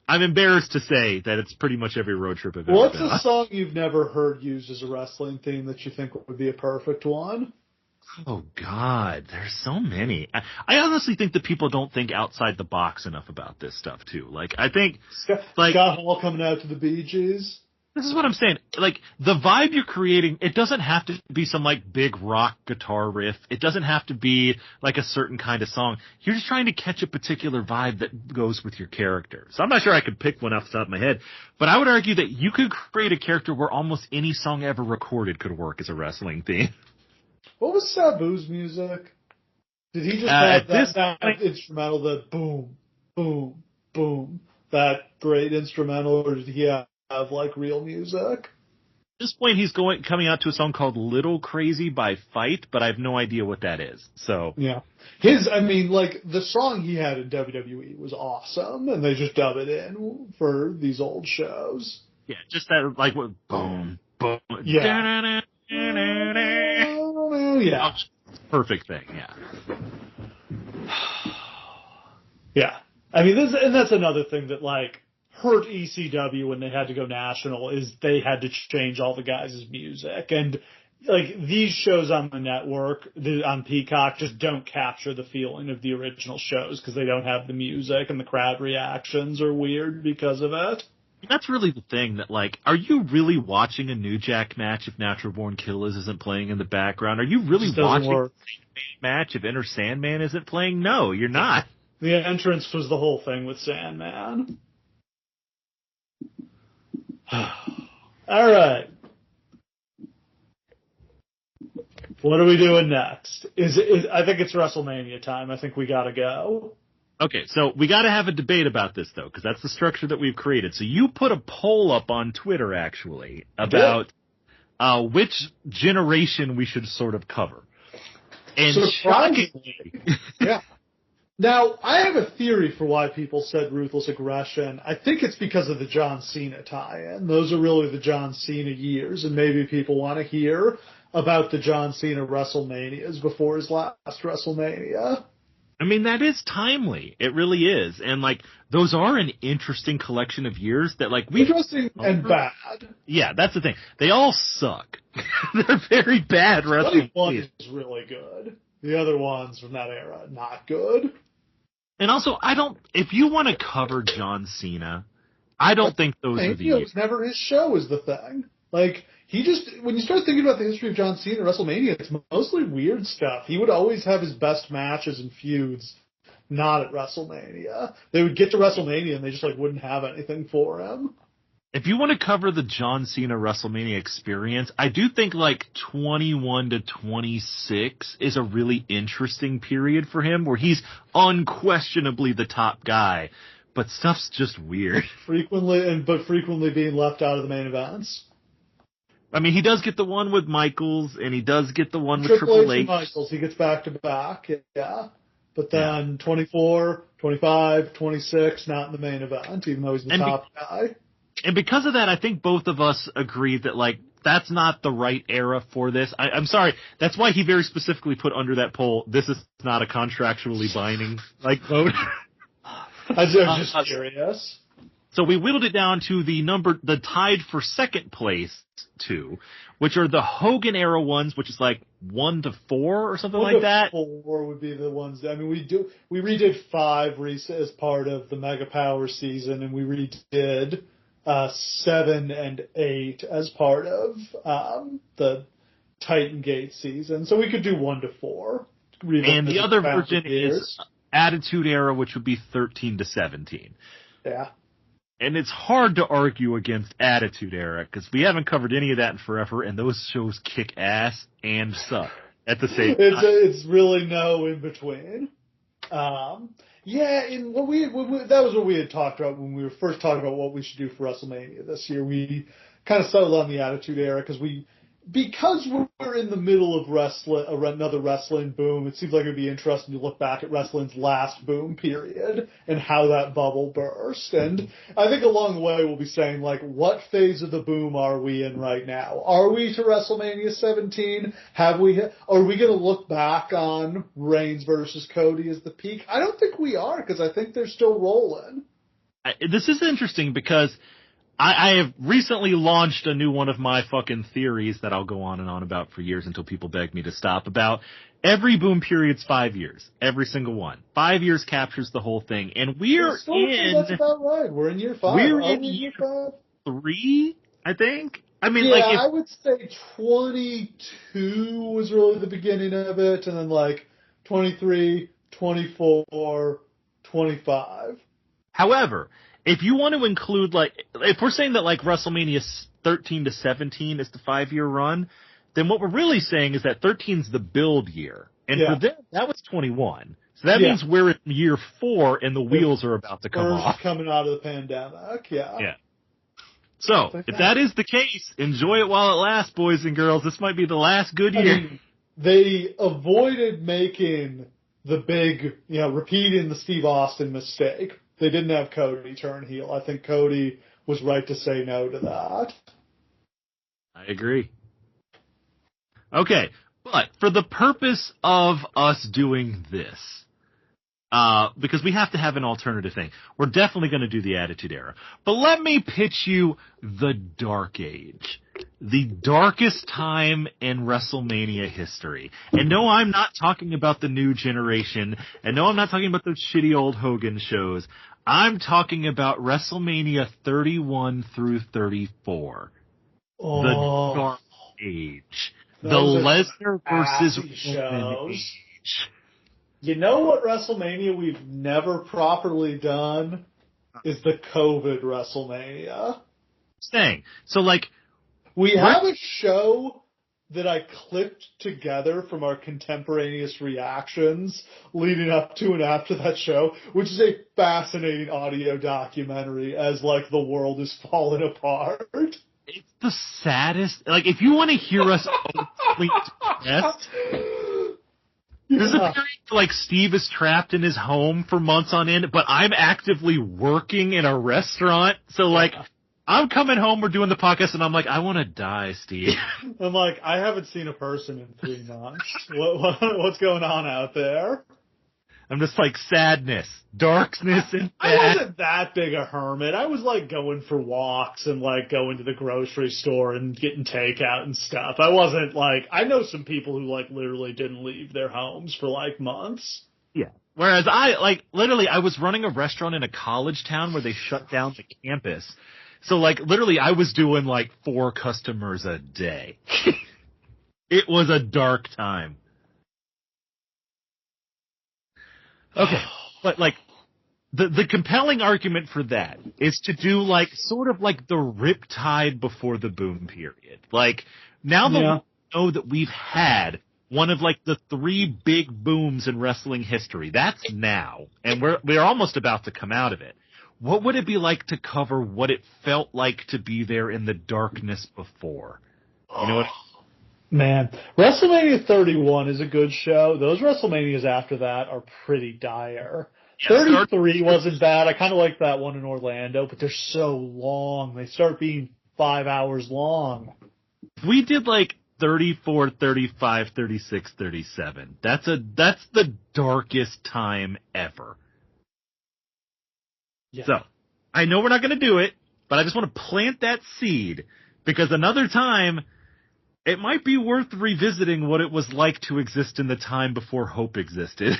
I'm embarrassed to say that it's pretty much every road trip I've ever been on. What's a song you've never heard used as a wrestling theme that you think would be a perfect one? Oh, God, there's so many. I honestly think that people don't think outside the box enough about this stuff, too. Like, I think... Scott Hall coming out to the Bee Gees. This is what I'm saying. Like, the vibe you're creating, it doesn't have to be some, like, big rock guitar riff. It doesn't have to be, like, a certain kind of song. You're just trying to catch a particular vibe that goes with your character. So I'm not sure I could pick one off the top of my head, but I would argue that you could create a character where almost any song ever recorded could work as a wrestling theme. What was Sabu's music? Did he just have that instrumental, the boom, boom, boom, that great instrumental, or did he have like real music? At this point, he's coming out to a song called "Little Crazy" by Fight, but I have no idea what that is. So yeah, the song he had in WWE was awesome, and they just dub it in for these old shows. Yeah, just that boom, boom, yeah, yeah, perfect thing. Yeah, yeah. I mean, that's another thing that hurt ECW when they had to go national is they had to change all the guys' music. And these shows on the network, on Peacock, just don't capture the feeling of the original shows because they don't have the music, and the crowd reactions are weird because of it. That's really the thing that, are you really watching a New Jack match if Natural Born Killers isn't playing in the background? Are you really watching a match if Enter Sandman isn't playing? No, you're not. The entrance was the whole thing with Sandman. All right. What are we doing next? I think it's WrestleMania time. I think we gotta go. Okay, so we gotta have a debate about this though, because that's the structure that we've created. So you put a poll up on Twitter actually about which generation we should sort of cover. And shockingly, yeah. Now, I have a theory for why people said Ruthless Aggression. I think it's because of the John Cena tie-in. Those are really the John Cena years, and maybe people want to hear about the John Cena WrestleManias before his last WrestleMania. I mean, that is timely. It really is. And, those are an interesting collection of years that, interesting and bad. Yeah, that's the thing. They all suck. They're very bad wrestling. One is really good. The other ones from that era, not good. And also, if you want to cover John Cena, I don't think those are the years. It was never his show is the thing. When you start thinking about the history of John Cena and WrestleMania, it's mostly weird stuff. He would always have his best matches and feuds not at WrestleMania. They would get to WrestleMania and they just wouldn't have anything for him. If you want to cover the John Cena WrestleMania experience, I do think 21 to 26 is a really interesting period for him where he's unquestionably the top guy, but stuff's just weird. Frequently being left out of the main events. I mean, he does get the one with Michaels, and he does get the one with Triple H. And Michaels, he gets back to back, yeah. But then 24, 25, 26, not in the main event, even though he's the top guy. And because of that, I think both of us agree that, that's not the right era for this. I'm sorry. That's why he very specifically put under that poll, this is not a contractually binding, vote. I'm just curious. So we whittled it down to the tied for second place two, which are the Hogan era ones, which is 1 to 4 or something like that. 4 would be the ones. I mean, we redid 5 as part of the Mega Power season, and we redid 7 and 8 as part of the Titan Gate season. So we could do 1 to 4. And the other version is Attitude Era, which would be 13 to 17. Yeah. And it's hard to argue against Attitude Era, because we haven't covered any of that in forever, and those shows kick ass and suck at the same time. It's really no in between. Yeah, and that was what we had talked about when we were first talking about what we should do for WrestleMania this year. We kind of settled on the Attitude Era because we're in the middle of another wrestling boom. It seems like it would be interesting to look back at wrestling's last boom period and how that bubble burst. And I think along the way we'll be saying, what phase of the boom are we in right now? Are we to WrestleMania 17? Are we going to look back on Reigns versus Cody as the peak? I don't think we are, because I think they're still rolling. This is interesting because I have recently launched a new one of my fucking theories that I'll go on and on about for years until people beg me to stop, about every boom period's 5 years. Every single one. 5 years captures the whole thing. And that's about right. We're in year 5. We're in year 3, I think. I mean, I would say 22 was really the beginning of it, and then 23, 24, 25. However, if you want to include, if we're saying that, WrestleMania 13 to 17 is the 5-year run, then what we're really saying is that 13's the build year. And for them, that was 21. So that means we're in year 4 and the wheels are about to come off. Coming out of the pandemic, Yeah. So, if that is the case, enjoy it while it lasts, boys and girls. This might be the last good year. I mean, they avoided making the big, repeating the Steve Austin mistake. They didn't have Cody turn heel. I think Cody was right to say no to that. I agree. Okay, but for the purpose of us doing this, because we have to have an alternative thing, we're definitely going to do the Attitude Era. But let me pitch you the Dark Age. The darkest time in WrestleMania history. And no, I'm not talking about the new generation. And no, I'm not talking about those shitty old Hogan shows. I'm talking about WrestleMania 31 through 34. Oh, the Dark Age. The Lesnar versus Roman Age. You know what WrestleMania we've never properly done is the COVID WrestleMania. Saying. So, we have a show that I clipped together from our contemporaneous reactions leading up to and after that show, which is a fascinating audio documentary as, the world is falling apart. It's the saddest. If you want to hear us openly depressed, there's a period Steve is trapped in his home for months on end, but I'm actively working in a restaurant, so, I'm coming home, we're doing the podcast, and I'm I want to die, Steve. I'm I haven't seen a person in 3 months. What's going on out there? I'm just sadness, darkness, and I wasn't that big a hermit. I was going for walks and going to the grocery store and getting takeout and stuff. I wasn't I know some people who literally didn't leave their homes for months. Yeah. Whereas I literally I was running a restaurant in a college town where they shut down the campus. So, literally, I was doing, 4 customers a day. It was a dark time. Okay, but, the compelling argument for that is to do, sort of the riptide before the boom period. Now that we know that we've had one of, the 3 big booms in wrestling history, that's now, and we're almost about to come out of it. What would it be like to cover what it felt like to be there in the darkness before? You know what? Man, WrestleMania 31 is a good show. Those WrestleManias after that are pretty dire. Yeah, 33 wasn't bad. I kind of like that one in Orlando, but they're so long. They start being 5 hours long. We did like 34, 35, 36, 37. That's the darkest time ever. Yeah. So, I know we're not going to do it, but I just want to plant that seed because another time it might be worth revisiting what it was like to exist in the time before Hope existed.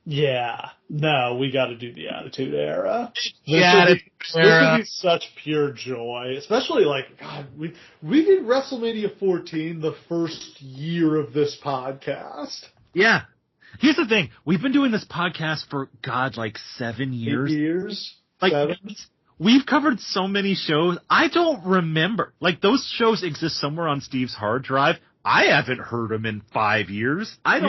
Yeah. No, we got to do the Attitude Era. This would be such pure joy, especially God, we did WrestleMania 14 the first year of this podcast. Yeah. Here's the thing. We've been doing this podcast for, God, 7 years. 8 years? Like, 7? We've covered so many shows. I don't remember. Those shows exist somewhere on Steve's hard drive. I haven't heard them in 5 years. You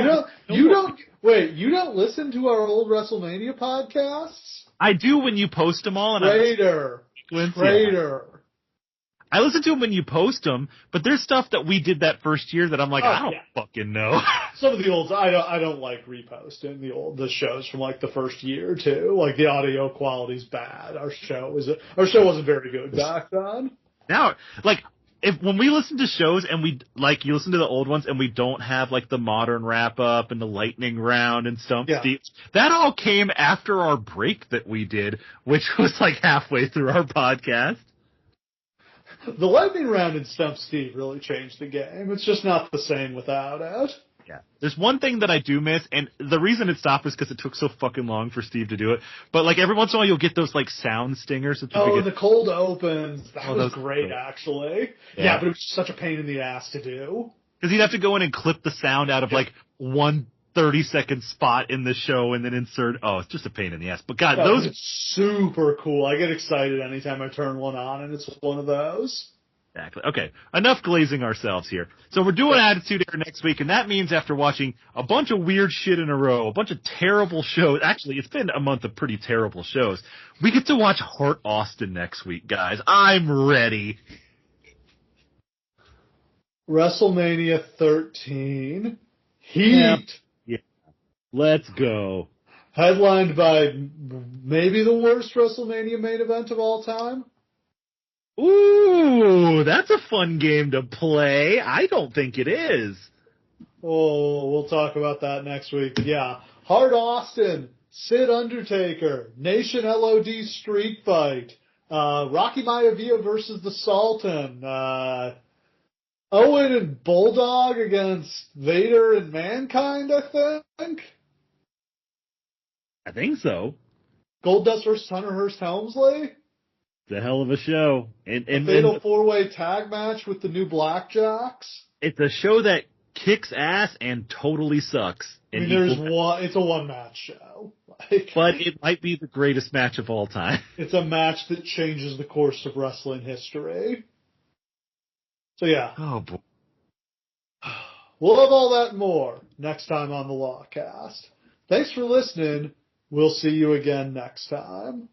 don't listen to our old WrestleMania podcasts? I do when you post them all. And Traitor. I listen to them when you post them, but there's stuff that we did that first year that I'm like, I don't fucking know. Some of the old, I don't like reposting the shows from the first year too. The audio quality's bad. Our show wasn't very good back then. Now, when we listen to shows and we you listen to the old ones and we don't have the modern wrap up and the lightning round and Stump Steve, that all came after our break that we did, which was halfway through our podcast. The lightning round in Stump Steve really changed the game. It's just not the same without it. Yeah. There's one thing that I do miss, and the reason it stopped is because it took so fucking long for Steve to do it. But every once in a while you'll get those sound stingers. The cold opens. That was great, actually. Yeah, but it was such a pain in the ass to do. Because he'd have to go in and clip the sound out of one 30-second spot in the show and then insert. Oh, it's just a pain in the ass. But God, those are super cool. I get excited anytime I turn one on, and it's one of those. Exactly. Okay, enough glazing ourselves here. So we're doing Attitude Era next week, and that means after watching a bunch of weird shit in a row, a bunch of terrible shows. Actually, it's been a month of pretty terrible shows. We get to watch Hart Austin next week, guys. I'm ready. WrestleMania 13. Heat. Yeah. Let's go. Headlined by maybe the worst WrestleMania main event of all time. Ooh, that's a fun game to play. I don't think it is. Oh, we'll talk about that next week. Yeah. Hart Austin, Sid Undertaker, Nation LOD Street Fight, Rocky Maivia versus the Sultan, Owen and Bulldog against Vader and Mankind, I think. I think so. Goldust versus Hunter Hearst Helmsley. It's a hell of a show. And fatal four-way tag match with the new Blackjacks. It's a show that kicks ass and totally sucks. And it's a one-match show. But it might be the greatest match of all time. It's a match that changes the course of wrestling history. So yeah. Oh boy. We'll have all that and more next time on the Lawcast. Thanks for listening. We'll see you again next time.